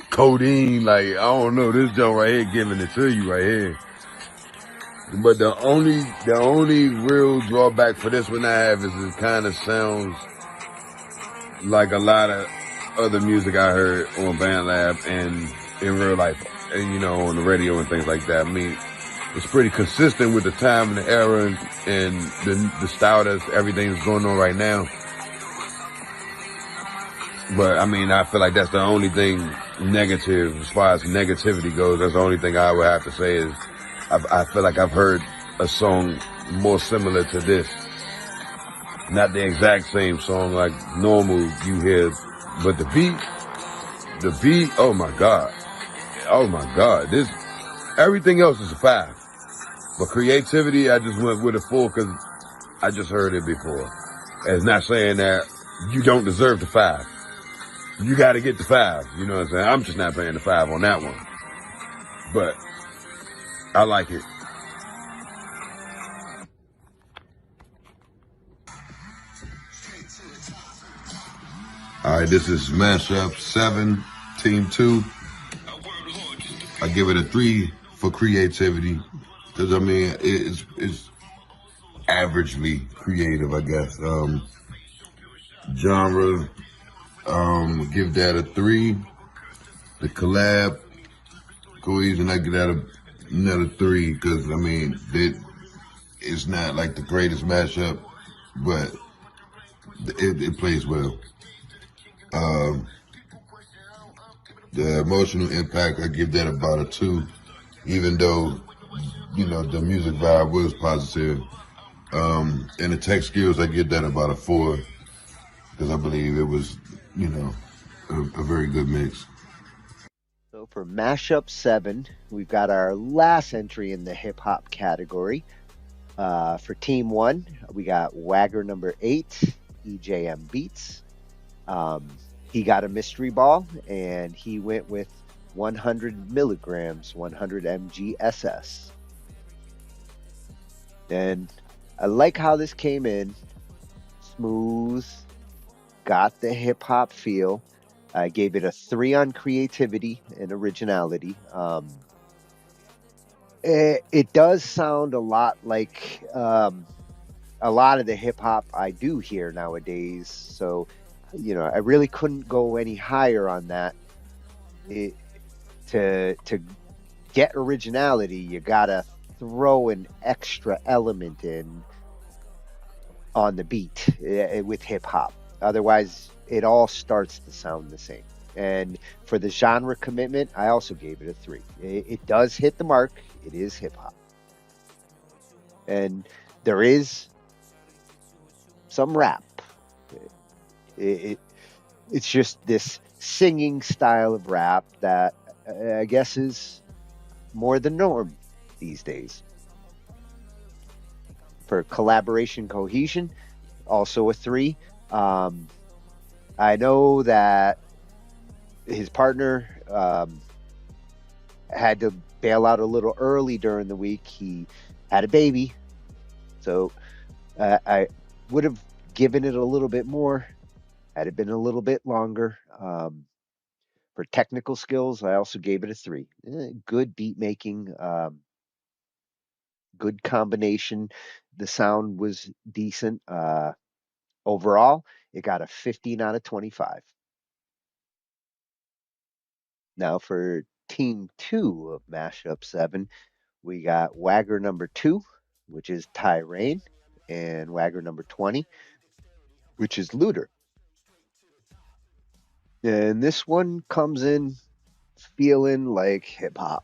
codeine, like I don't know, this joint right here giving it to you right here. But the only real drawback for this one I have is it kind of sounds like a lot of other music I heard on BandLab and in real life, and you know, on the radio and things like that. I mean, it's pretty consistent with the time and the era and the style that everything's going on right now. But I mean, I feel like that's the only thing negative as far as negativity goes. That's the only thing I would have to say is I feel like I've heard a song more similar to this. Not the exact same song like normal you hear, but the beat, oh my God. This, everything else is a 5. But creativity, I just went with a 4 because I just heard it before. And it's not saying that you don't deserve the 5. You got to get the 5, you know what I'm saying? I'm just not paying the 5 on that one. But I like it. All right, this is Mashup 7, Team 2. I give it a 3 for creativity, because I mean, it's averagely creative, I guess. Genre, give that a 3. The collab, cohesion, I give that another 3, because I mean, it's not like the greatest mashup, but it plays well. The emotional impact, I give that about a 2, even though, you know, the music vibe was positive. And the tech skills, I give that about a 4, because I believe it was, you know, a very good mix. So for Mashup 7, we've got our last entry in the hip hop category. For team 1, we got Wagger number 8, EJM Beats. He got a mystery ball, and he went with 100 milligrams, 100 mg/ss. And I like how this came in. Smooth, got the hip hop feel. I gave it a 3 on creativity and originality. It does sound a lot like a lot of the hip hop I do hear nowadays. So, I really couldn't go any higher on that. To get originality, you gotta throw an extra element in on the beat with hip hop. Otherwise, it all starts to sound the same. And for the genre commitment, I also gave it a 3. It does hit the mark. It is hip hop. And there is some rap. It's just this singing style of rap that I guess is more the norm these days. For collaboration cohesion, also a 3. I know that his partner had to bail out a little early during the week. He had a baby, so I would have given it a little bit more had it been a little bit longer. For technical skills, I also gave it a 3. Good beat making, good combination. The sound was decent. Overall, it got a 15 out of 25. Now for team 2 of Mashup 7, we got Wagger number 2, which is Tyrain, and Wagger number 20, which is Looter. And this one comes in feeling like hip hop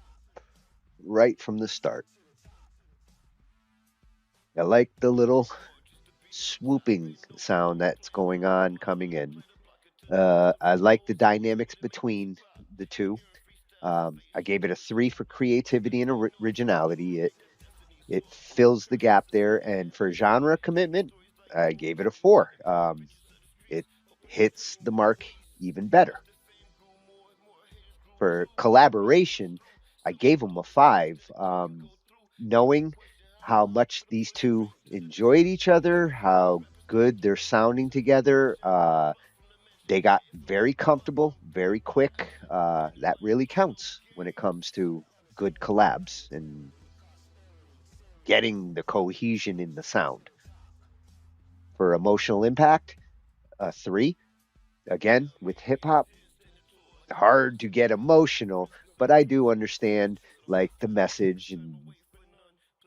right from the start. I like the little swooping sound that's going on coming in. I like the dynamics between the two. I gave it a 3 for creativity and originality. It fills the gap there. And for genre commitment, I gave it a 4. It hits the mark even better. For collaboration, I gave them a 5. Knowing how much these two enjoyed each other, how good they're sounding together, they got very comfortable, very quick. That really counts when it comes to good collabs and getting the cohesion in the sound. For emotional impact, a 3. Again, with hip hop, hard to get emotional, but I do understand like the message and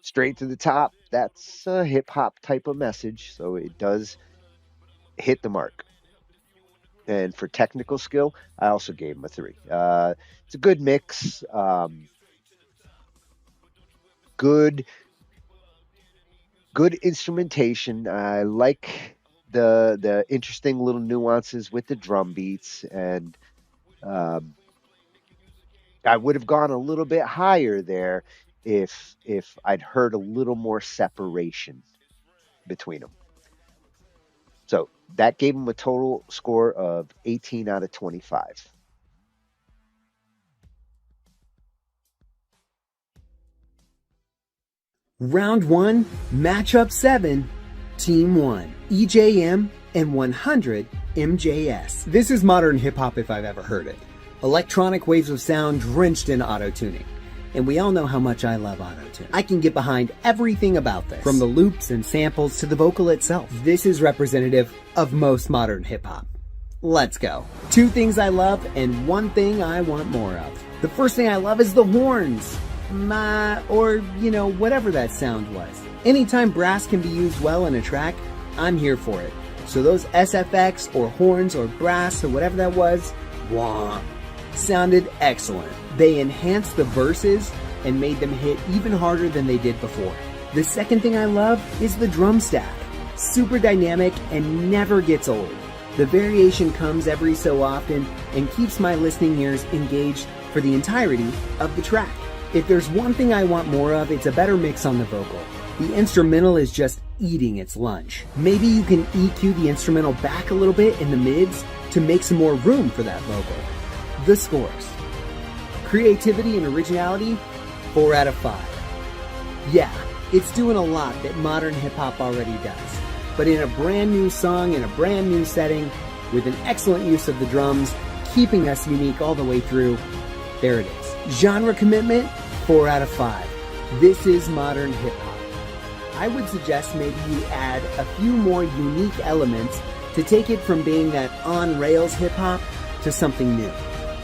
straight to the top. That's a hip hop type of message, so it does hit the mark. And for technical skill, I also gave him a 3. It's a good mix. Good instrumentation. I like the interesting little nuances with the drum beats, and I would have gone a little bit higher there if I'd heard a little more separation between them. So that gave him a total score of 18 out of 25. Round 1, Matchup 7, Team 1, EJM and 100 MJS. This is modern hip-hop if I've ever heard it. Electronic waves of sound drenched in auto-tuning. And we all know how much I love auto-tune. I can get behind everything about this, from the loops and samples to the vocal itself. This is representative of most modern hip-hop. Let's go. 2 things I love and 1 thing I want more of. The first thing I love is the horns. Or, whatever that sound was. Anytime brass can be used well in a track, I'm here for it. So those SFX or horns or brass or whatever that was, wah, sounded excellent. They enhanced the verses and made them hit even harder than they did before. The second thing I love is the drum stack. Super dynamic and never gets old. The variation comes every so often and keeps my listening ears engaged for the entirety of the track. If there's one thing I want more of, it's a better mix on the vocal. The instrumental is just eating its lunch. Maybe you can EQ the instrumental back a little bit in the mids to make some more room for that vocal. The scores. Creativity and originality, 4 out of 5. Yeah, it's doing a lot that modern hip-hop already does, but in a brand new song, in a brand new setting, with an excellent use of the drums, keeping us unique all the way through, there it is. Genre commitment, 4 out of 5. This is modern hip-hop. I would suggest maybe you add a few more unique elements to take it from being that on-rails hip-hop to something new.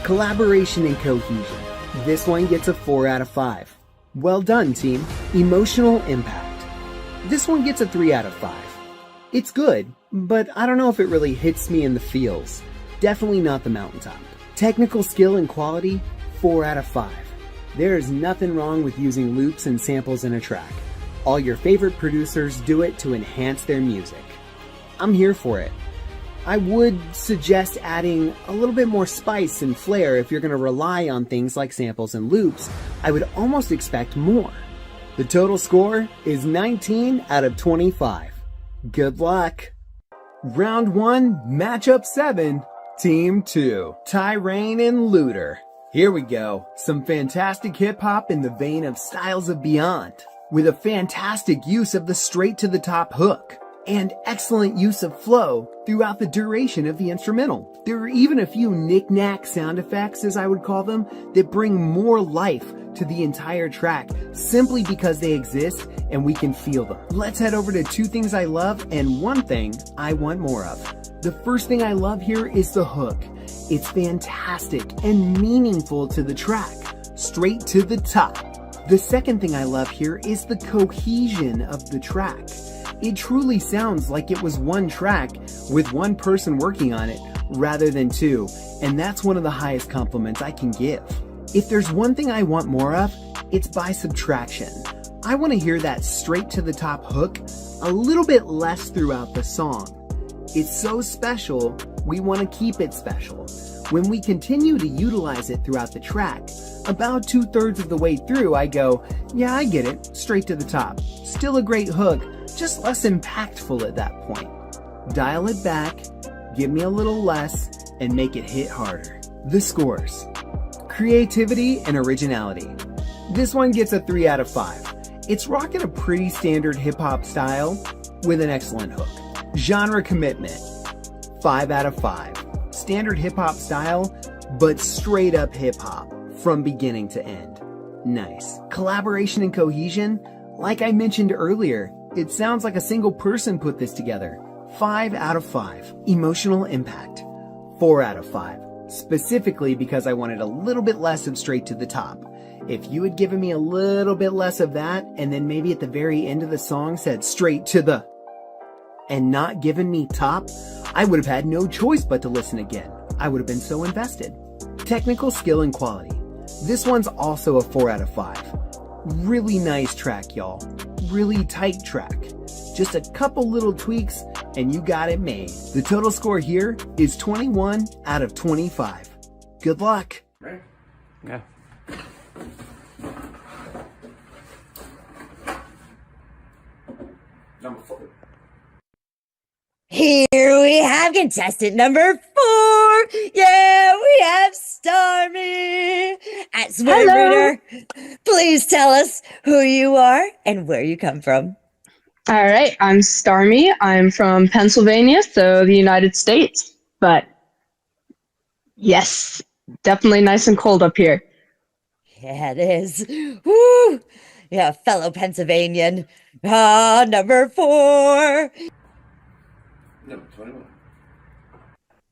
Collaboration and cohesion. This one gets a 4 out of 5. Well done, team. Emotional impact. This one gets a 3 out of 5. It's good, but I don't know if it really hits me in the feels. Definitely not the mountaintop. Technical skill and quality, 4 out of 5. There is nothing wrong with using loops and samples in a track. All your favorite producers do it to enhance their music. I'm here for it. I would suggest adding a little bit more spice and flair if you're going to rely on things like samples and loops. I would almost expect more. The total score is 19 out of 25. Good luck. Round 1, matchup 7, Team 2, Tyrain and Looter. Here we go. Some fantastic hip-hop in the vein of Styles of Beyond, with a fantastic use of the straight-to-the-top hook, and excellent use of flow throughout the duration of the instrumental. There are even a few knick-knack sound effects, as I would call them, that bring more life to the entire track simply because they exist and we can feel them. Let's head over to 2 things I love and 1 thing I want more of. The first thing I love here is the hook. It's fantastic and meaningful to the track, straight to the top. The second thing I love here is the cohesion of the track. It truly sounds like it was one track with one person working on it rather than 2, and that's one of the highest compliments I can give. If there's one thing I want more of, it's by subtraction. I want to hear that straight to the top hook a little bit less throughout the song. It's so special, we want to keep it special. When we continue to utilize it throughout the track, about 2/3 of the way through I go, yeah, I get it, straight to the top. Still a great hook, just less impactful at that point. Dial it back, give me a little less, and make it hit harder. The scores. Creativity and originality. This one gets a 3 out of 5. It's rocking a pretty standard hip-hop style with an excellent hook. Genre commitment, 5 out of 5. Standard hip-hop style, but straight up hip-hop from beginning to end. Nice. Collaboration and cohesion, like I mentioned earlier, it sounds like a single person put this together. 5 out of 5. Emotional impact, 4 out of 5. Specifically because I wanted a little bit less of straight to the top. If you had given me a little bit less of that, and then maybe at the very end of the song said straight to the, and not given me top, I would have had no choice but to listen again. I would have been so invested. Technical skill and quality. This one's also a 4 out of 5. Really nice track, y'all. Really tight track. Just a couple little tweaks and you got it made. The total score here is 21 out of 25. Good luck. Right. Yeah. Number 4. Here we have contestant number 4. Yeah, we have Stormy. At Swear Reader, please tell us who you are and where you come from. All right, I'm Stormy. I'm from Pennsylvania, so the United States. But yes, definitely nice and cold up here. Yeah, it is. Woo! Yeah, fellow Pennsylvanian. Number 4. Number 21.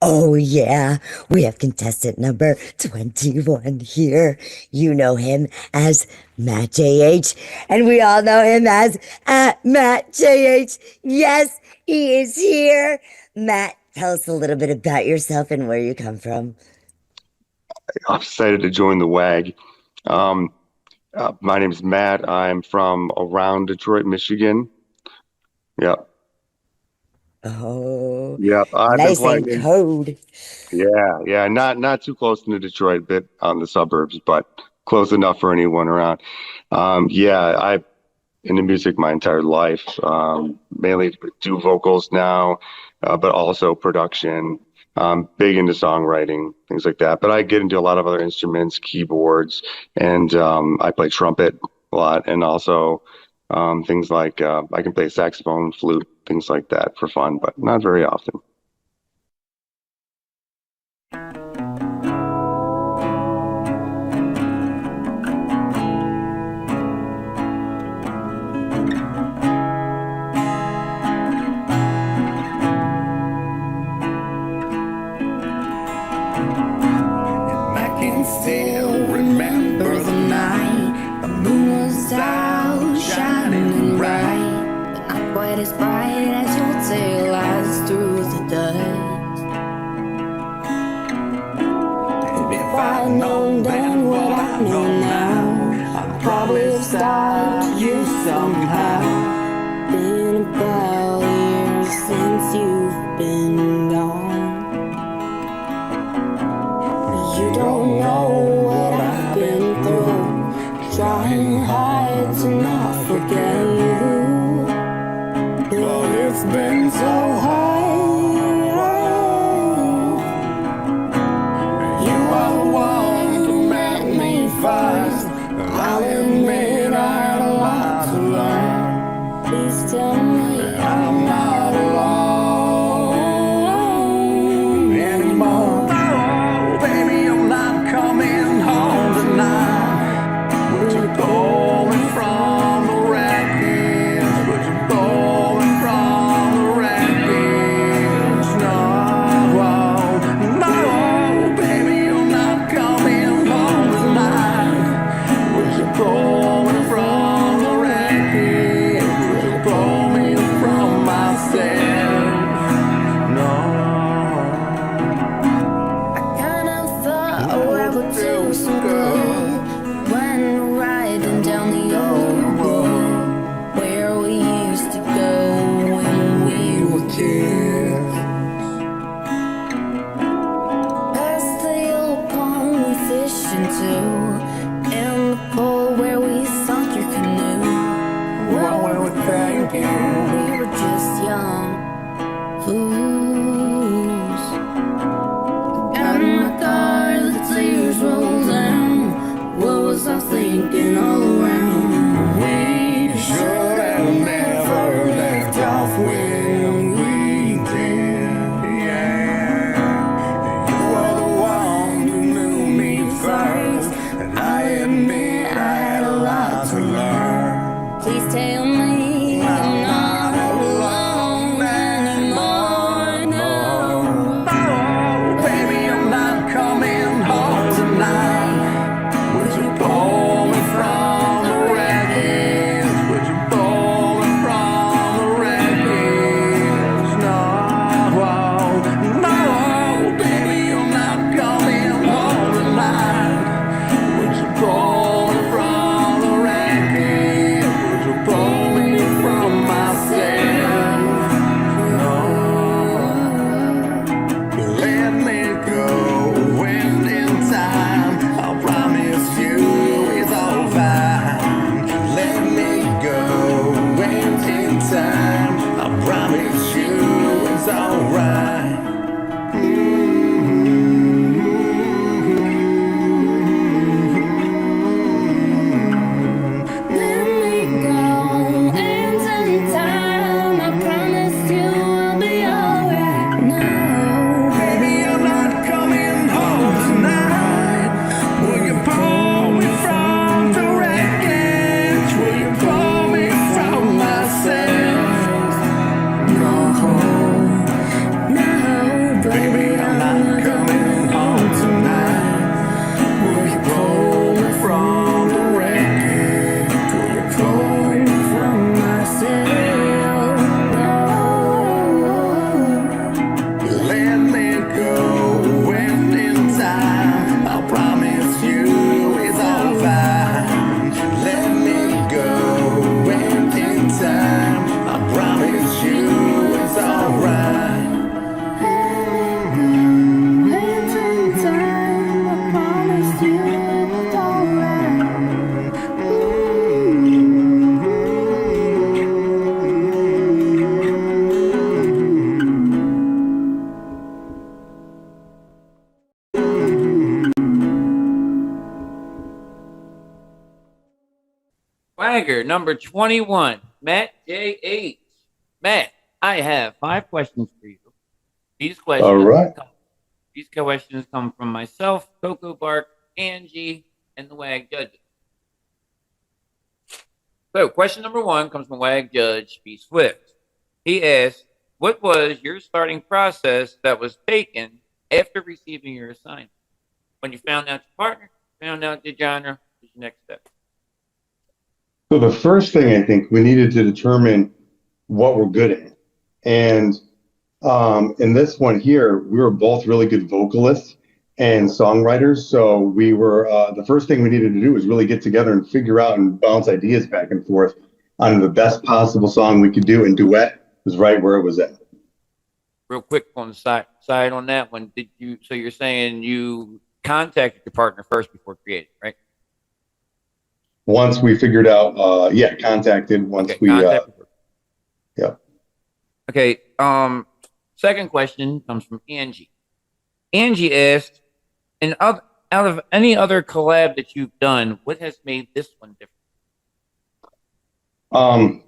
Oh, yeah, we have contestant number 21 here. You know him as Matt JH, and we all know him as Matt JH. Yes, he is here. Matt, tell us a little bit about yourself and where you come from. I'm excited to join the WAG. My name is Matt. I'm from around Detroit, Michigan. Yep. Oh, Yep. I've nice been and playing. code. Yeah. Not too close to Detroit, bit on the suburbs, but close enough for anyone around. into music my entire life. Mainly do vocals now, but also production. Big into songwriting, things like that. But I get into a lot of other instruments, keyboards, and I play trumpet a lot, and also things like I can play saxophone, flute, things like that for fun, but not very often. I can still remember the night. The moon was out, shining and bright, but not quite as bright as your tail lies through the dust. And if I'd known then what I know now, I'd probably have stopped you somehow. Been about years since you've been gone. You don't know what I've been through, trying hard to not forget you. But it's been so hard. You are the one who met me first. I'll admit I had a lot to learn. Please tell me I'm not alone anymore. Baby, I'm not coming home tonight. Would you pull me from the wreckage? Would you pull me from the wreckage? No, no, baby, I'm not coming home tonight. Would you pull me from the wreckage? Would you pull me from myself? No. Kinda thought I would do so good when we're riding down the old road where we used to go when we were kids. Past the old pond we fished into, and the pole where we sunk your canoe. Well, we were thinking we were just young fools. And my car, the tears roll down. What was I thinking all around? We should have never left off when we did. Yeah, you were the one who knew me first, and I admit I had a lot to learn. Please tell me I'm not alone anymore. No, baby, I'm not coming home tonight. Would you pull me from the Wagger number 21, Matt J.H. Matt, I have 5 questions for you. These questions, All right. These questions come from myself, Coco Bark, Angie, and the WAG judges. So, question number 1 comes from WAG Judge B. Swift. He asked, what was your starting process that was taken after receiving your assignment? When you found out your partner, found out the genre, what's your next step? So the first thing I think we needed to determine what we're good at. And in this one here, we were both really good vocalists and songwriters. So we were, the first thing we needed to do was really get together and figure out and bounce ideas back and forth on the best possible song we could do. And duet was right where it was at. Real quick on the side on that one, so you're saying you contacted your partner first before creating, right? Once we figured out, contacted once Okay, we, contacted. yeah. Okay, second question comes from Angie. Angie asked, out of any other collab that you've done, what has made this one different?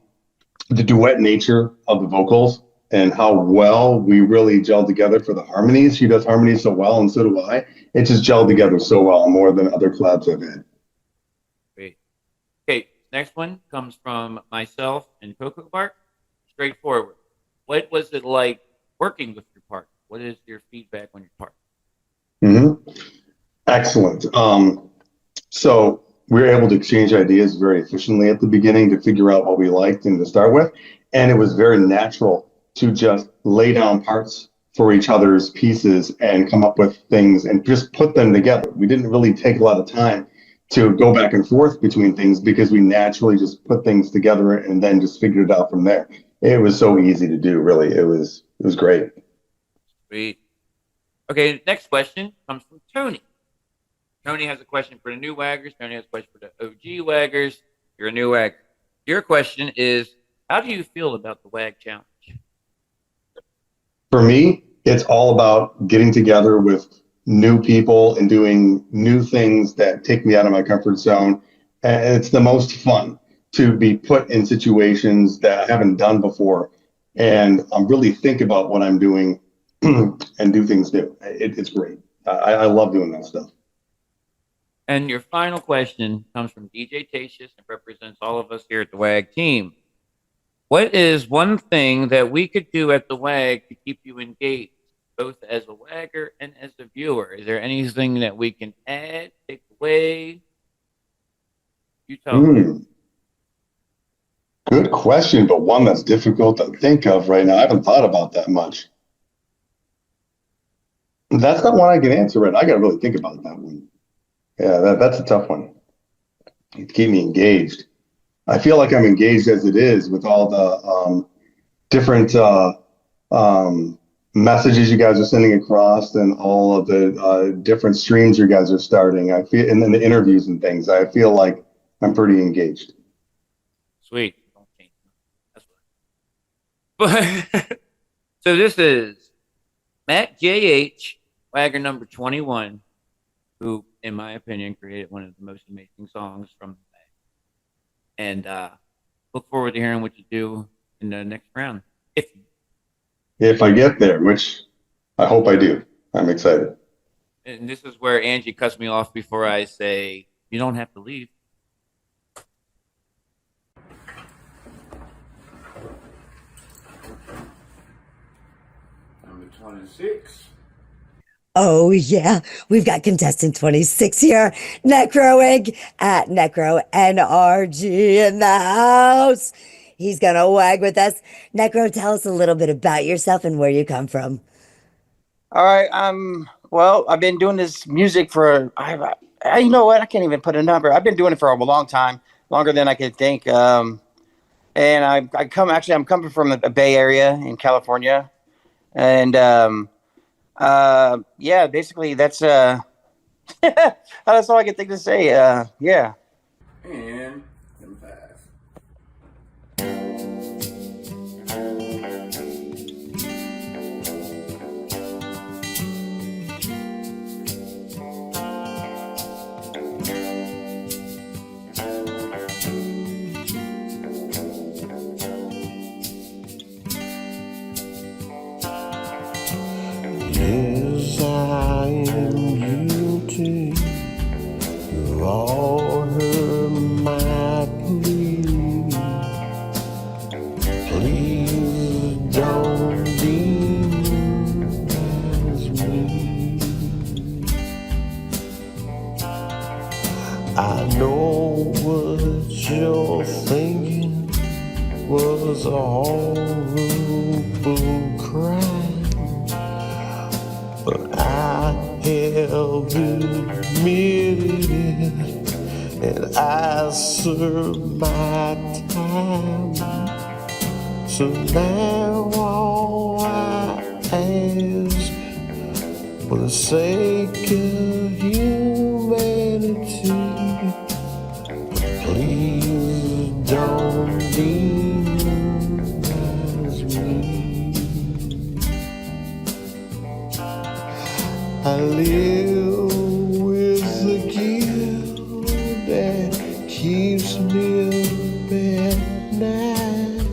The duet nature of the vocals and how well we really gelled together for the harmonies. She does harmonies so well, and so do I. It just gelled together so well, more than other collabs I've had. Great. Okay, next one comes from myself and Coco Bark. Straightforward. What was it like working with your partner? What is your feedback on your partner? Excellent. So we were able to exchange ideas very efficiently at the beginning to figure out what we liked and to start with. And it was very natural to just lay down parts for each other's pieces and come up with things and just put them together. We didn't really take a lot of time to go back and forth between things because we naturally just put things together and then just figured it out from there. It was so easy to do, really. It was great. Sweet. Okay, next question comes from Tony. Tony has a question for the new waggers. Tony has a question for the OG waggers. You're a new wagger. Your question is, how do you feel about the WAG challenge? For me, it's all about getting together with new people and doing new things that take me out of my comfort zone. And it's the most fun to be put in situations that I haven't done before and really think about what I'm doing and do things new. It's great. I love doing that stuff. And your final question comes from DeeJ Tatius and represents all of us here at the WAG team. What is one thing that we could do at the WAG to keep you engaged, both as a wagger and as a viewer? Is there anything that we can add, take away? You tell me. Good question, but one that's difficult to think of right now. I haven't thought about that much. That's not one I can answer right now. I got to really think about that one. Yeah, that's a tough one. To keep me engaged. I feel like I'm engaged as it is with all the different messages you guys are sending across and all of the different streams you guys are starting. I feel, and then the interviews and things. I feel like I'm pretty engaged. Sweet. But so this is Matt J.H., wagger number 21, who, in my opinion, created one of the most amazing songs from the band. And look forward to hearing what you do in the next round. If I get there, which I hope I do. I'm excited. And this is where Angie cuts me off before I say, you don't have to leave. Number 26. Oh, yeah. We've got contestant 26 here. Necroig at Necro NRG in the house. He's going to wag with us. Necro, tell us a little bit about yourself and where you come from. All right. Well, I've been doing this music for, you know what? I can't even put a number. I've been doing it for a long time, longer than I could think. And I'm coming from the Bay Area in California. And, yeah, basically that's all I can think to say. Yeah. And number 5. all her my plea. Please don't demonize me. I know what you're thinking was a horrible crime, but I have admitted it, and I served my time. So now all I ask, for the sake of humanity, please don't demonize me. I live with the guilt that keeps me up at night.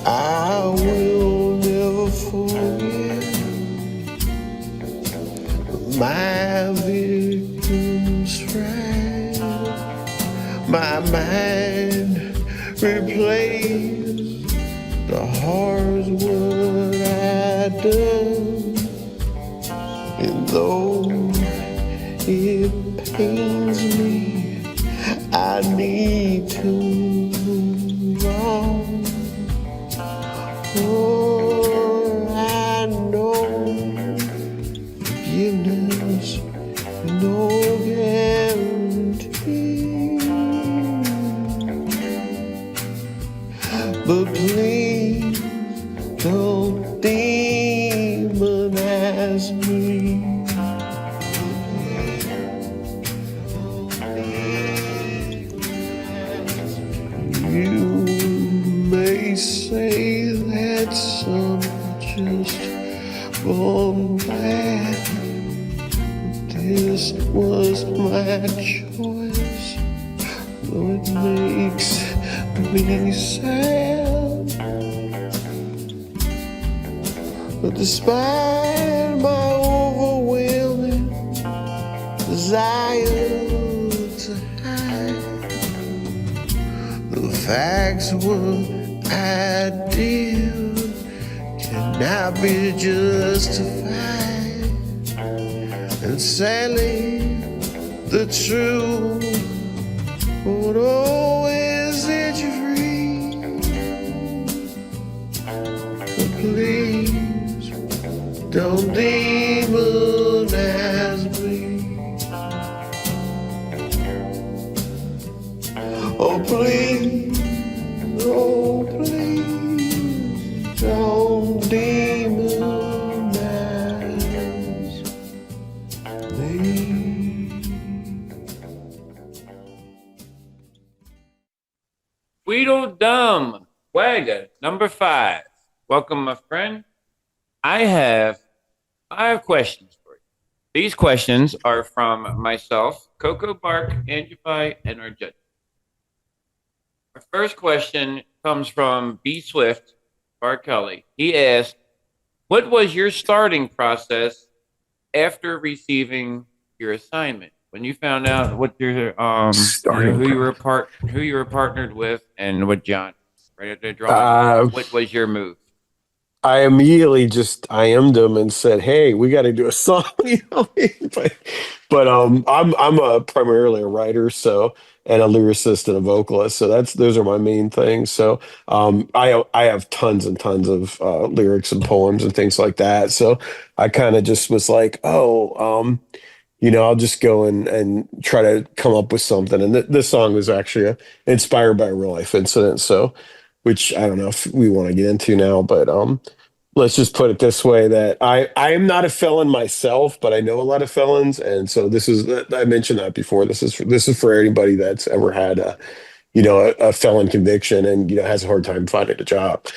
I will never forget my victim's fright. My mind replays the horrors what I done. And though it pains me, I need to move on. For I know forgiveness is no guarantee. But please don't demonize me. You may say that some just born bad. This was my choice, though it makes me sad. But despite my overwhelming desire to hide the facts what I did cannot be justified, and sadly the truth won't always set you free. But please don't demonize me. Oh please, oh please, don't demonize me. Tweedledum, WAG, number 5. Welcome, my friend. I have 5 questions for you. These questions are from myself, Coco Bark, Angified, and our judge. Our first question comes from B. Swift, Bart Kelly. He asked, what was your starting process after receiving your assignment? When you found out what your who you were partnered with and what John right at the drawing, what was your move? I immediately just IM'd him and said, "Hey, we got to do a song." You know, but I'm primarily a writer, so, and a lyricist and a vocalist, so those are my main things. So I have tons and tons of lyrics and poems and things like that. So I kind of just was like, I'll just go and try to come up with something. And this song was actually inspired by a real life incident. So, which I don't know if we want to get into now, but let's just put it this way: that I am not a felon myself, but I know a lot of felons, and so I mentioned that before. This is for anybody that's ever had a felon conviction and has a hard time finding a job.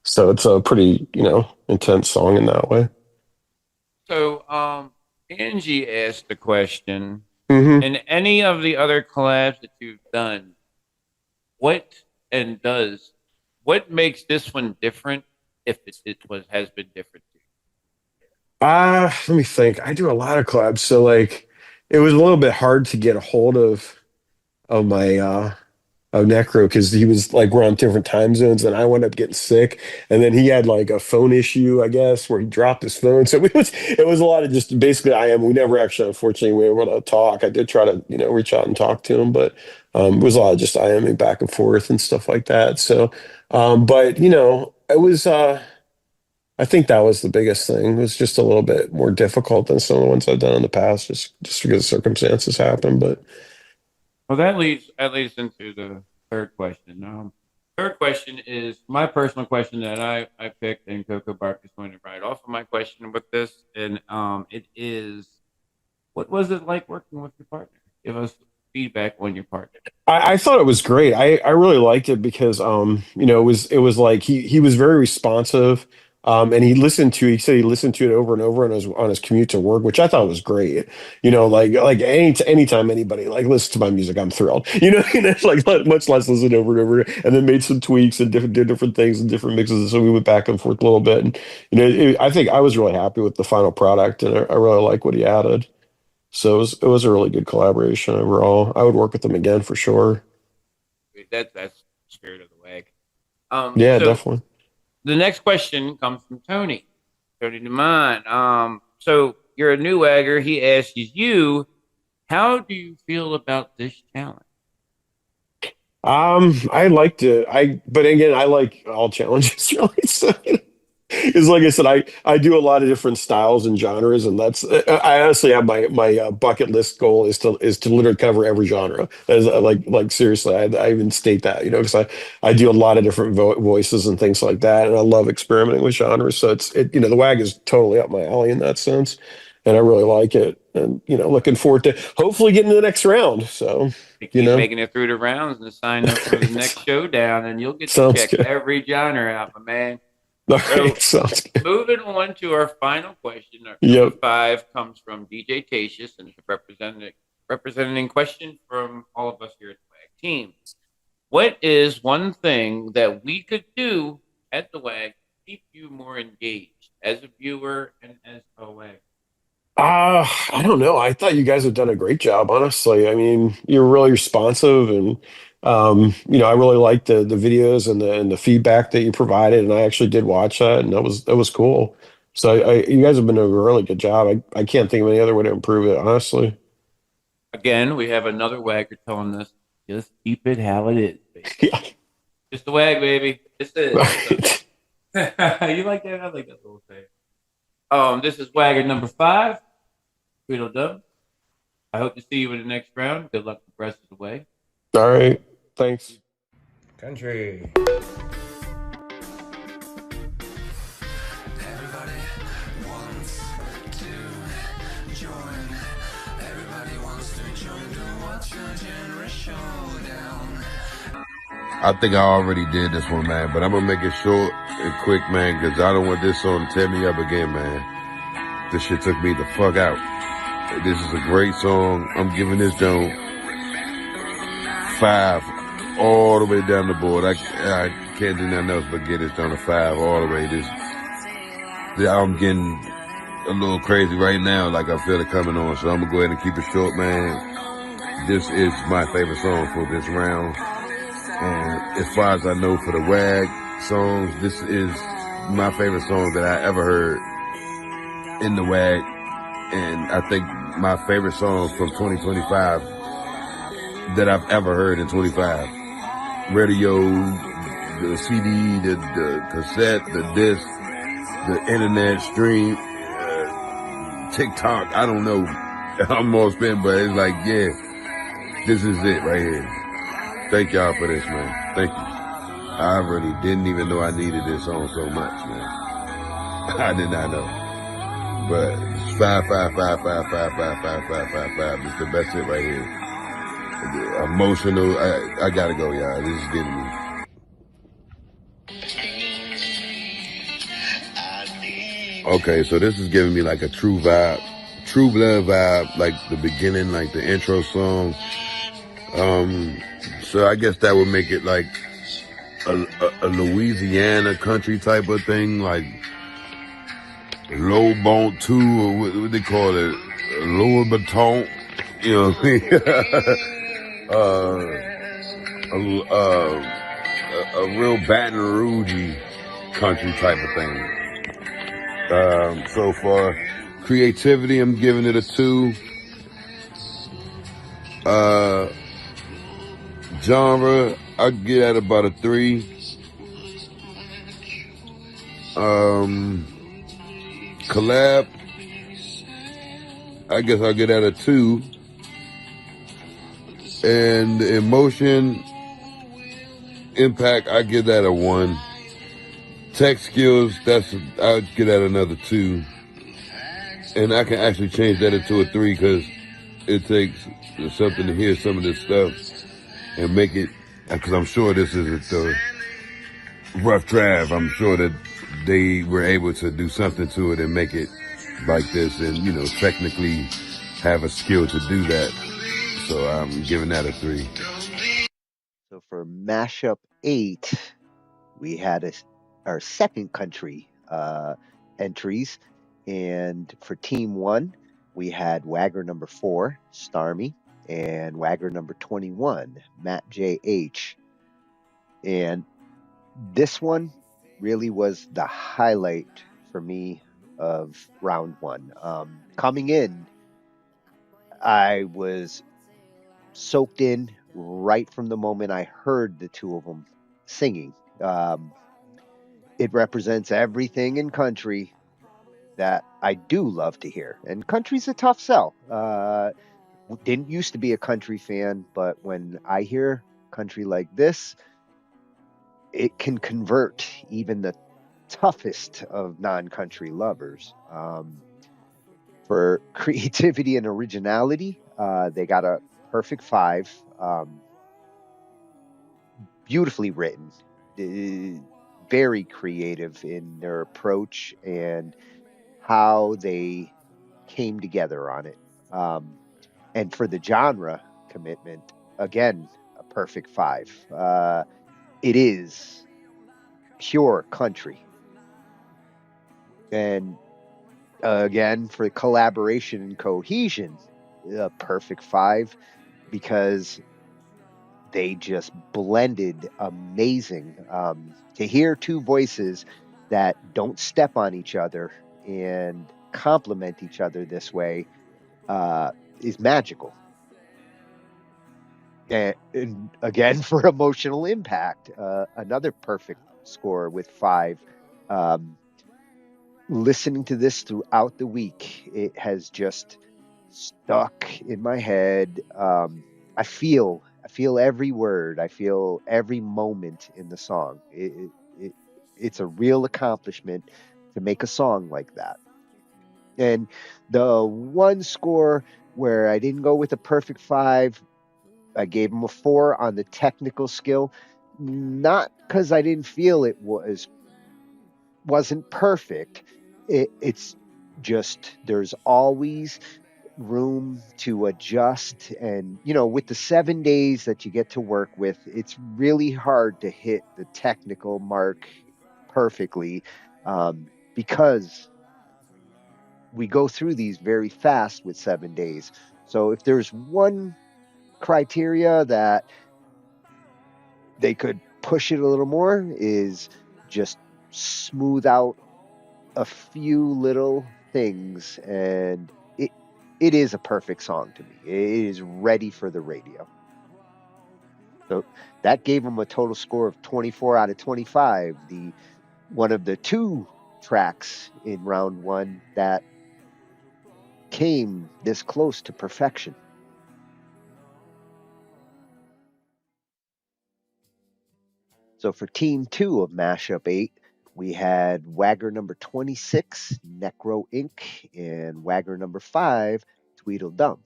So it's a pretty intense song in that way. So Angie asked the question, Mm-hmm. in any of the other collabs that you've done, what makes this one different, if has been different to you? Let me think. I do a lot of collabs, so like it was a little bit hard to get a hold of my of Necro because he was like we're on different time zones and I wound up getting sick and then he had like a phone issue I guess where he dropped his phone so it was a lot of just basically we never actually unfortunately were able to talk. I did try to reach out and talk to him but it was a lot of just IMing back and forth and stuff like that so but it was I think that was the biggest thing. It was just a little bit more difficult than some of the ones I've done in the past just because circumstances happen but Well, that leads into the third question. Third question is my personal question that I picked, and Coco Bark is going to write off of my question with this, and it is, what was it like working with your partner? Give us feedback on your partner. I thought it was great. I really liked it because it was like he was very responsive. And he said he listened to it over and over on his commute to work, which I thought was great. Like anytime anybody like listens to my music, I'm thrilled. Like much less listen over and over, and then made some tweaks and did different things and different mixes. And so we went back and forth a little bit, and I think I was really happy with the final product, and I really like what he added. So it was a really good collaboration overall. I would work with him again for sure. That's the spirit of the WAG. Yeah, definitely. The next question comes from Tony DeMine. So you're a new wagger. He asks you, how do you feel about this challenge? I liked it. But again, I like all challenges really. So, it's like I said, I do a lot of different styles and genres, and I honestly have my bucket list goal is to literally cover every genre. As like seriously, I even state that because I do a lot of different voices and things like that, and I love experimenting with genres. So the WAG is totally up my alley in that sense, and I really like it, and looking forward to hopefully getting to the next round. So Keep making it through the rounds and sign up for the next showdown, and you'll get to check every genre out, my man. All right, sounds good. Moving on to our final question. Number 5 comes from DeeJ Tatius, and it's a representing question from all of us here at the WAG team. What is one thing that we could do at the WAG to keep you more engaged as a viewer and as a WAG? I don't know. I thought you guys have done a great job, honestly. I mean, you're really responsive and I really liked the videos and the feedback that you provided, and I actually did watch that, and that was cool. So you guys have been doing a really good job. I can't think of any other way to improve it, honestly. Again, we have another wagger telling us just keep it how it is, baby. Yeah. Just the WAG, baby. Just it. Right. You like that? I like that little thing. This is wagger number 5. Tweedledum. I hope to see you in the next round. Good luck the rest of the way. All right. Thanks. Country. Everybody wants to join. Everybody wants to join the Watch Your Genre Showdown. I think I already did this one, man, but I'm gonna make it short and quick, man, because I don't want this song to tear me up again, man. This shit took me the fuck out. This is a great song. I'm giving this joint 5 all the way down the board. I can't do nothing else but get this joint a 5 all the way. I'm getting a little crazy right now, like I feel it coming on, so I'm gonna go ahead and keep it short, man. This is my favorite song for this round. And as far as I know for the WAG songs, this is my favorite song that I ever heard in the WAG. And I think my favorite song from 2025 that I've ever heard in 25. Radio, the CD, the cassette, the disc, the internet stream, TikTok, I don't know. I'm more spin, but it's like, yeah, this is it right here. Thank y'all for this, man. Thank you. I really didn't even know I needed this song so much, man. I did not know. But 5, 5, 5, 5, 5, 5, 5, 5, 5, 5. It's the best shit right here. Emotional. I gotta go, y'all. This is getting me. Okay, so this is giving me like a true vibe, true blood vibe, like the beginning, like the intro song. So I guess that would make it like a Louisiana country type of thing, like low bone 2, or what they call it, lower baton. You know what I mean? A real Baton Rouge country type of thing. So far, creativity, I'm giving it a 2. Genre, I get at about a 3. Collab, I guess I'll get at a 2. And emotion, impact, I give that a 1. Tech skills, I'd get at another 2. And I can actually change that into a 3 because it takes something to hear some of this stuff and make it, because I'm sure this isn't the rough draft. I'm sure that they were able to do something to it and make it like this and, you know, technically have a skill to do that. So I'm giving that a 3. So for Mashup 8, we had our second country entries. And for Team 1, we had Wagger number 4, Starmy, and Wagger number 21, Matt J.H. And this one really was the highlight for me of round 1. Coming in, I was soaked in right from the moment I heard the two of them singing. It represents everything in country that I do love to hear. And country's a tough sell. Didn't used to be a country fan, but when I hear country like this, it can convert even the toughest of non-country lovers. For creativity and originality, they got a perfect 5. Beautifully written, very creative in their approach and how they came together on it. And for the genre commitment, again, a perfect 5. It is pure country. And again, for collaboration and cohesion, a perfect 5 because they just blended amazing. To hear two voices that don't step on each other and complement each other this way is magical. And again, for emotional impact, another perfect score with 5. Listening to this throughout the week, it has just stuck in my head. I feel every word. I feel every moment in the song. It's a real accomplishment to make a song like that. And the one score where I didn't go with a perfect 5, I gave him a 4 on the technical skill, not because I didn't feel it wasn't perfect. It's just there's always room to adjust, and with the 7 days that you get to work with, it's really hard to hit the technical mark perfectly, because we go through these very fast with 7 days. So if there's one criteria that they could push it a little more, is just smooth out a few little things, and it is a perfect song to me. It is ready for the radio. So that gave him a total score of 24 out of 25. One of the 2 tracks in round 1 that came this close to perfection. So for Team 2 of Mashup 8, we had Wagger number 26, Necro Inc., and Wagger number 5, Tweedledum.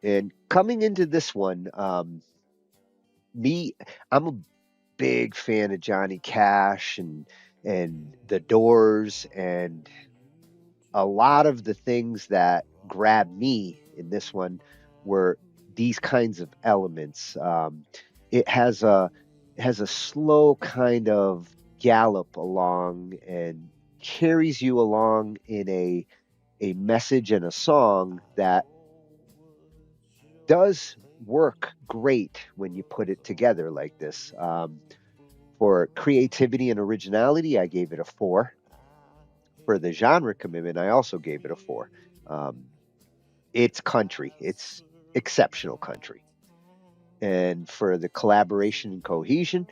And coming into this one, I'm a big fan of Johnny Cash and the Doors, and a lot of the things that grabbed me in this one were these kinds of elements. It has a slow kind of gallop along and carries you along in a message and a song that does work great when you put it together like this. For creativity and originality, I gave it a 4. For the genre commitment, I also gave it a 4. It's country. It's exceptional country. And for the collaboration and cohesion,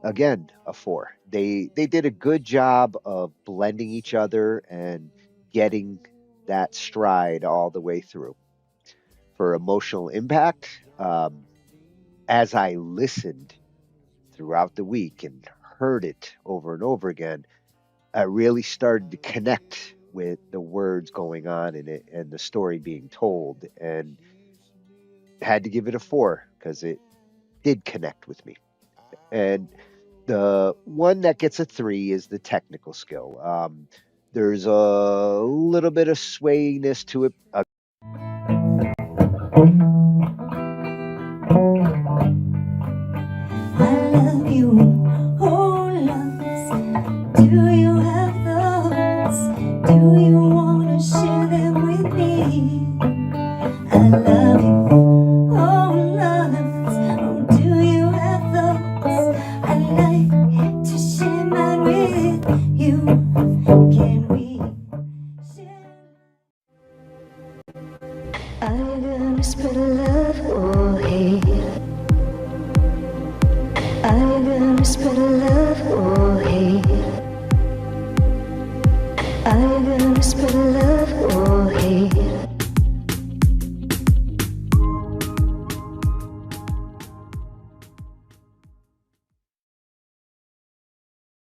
again, a 4. They did a good job of blending each other and getting that stride all the way through. For emotional impact, as I listened throughout the week and heard it over and over again, I really started to connect with the words going on in it and the story being told, and had to give it a 4 because it did connect with me. And the one that gets a 3 is the technical skill. There's a little bit of swayiness to it. I love you, oh loves. Do you have those? Do you wanna share them with me? I love you, oh loves. Oh, do you have those? I'd like to share mine with you. Can we share? Are you gonna spread love or hate? Are you gonna spread love or hate? Are you gonna spread love?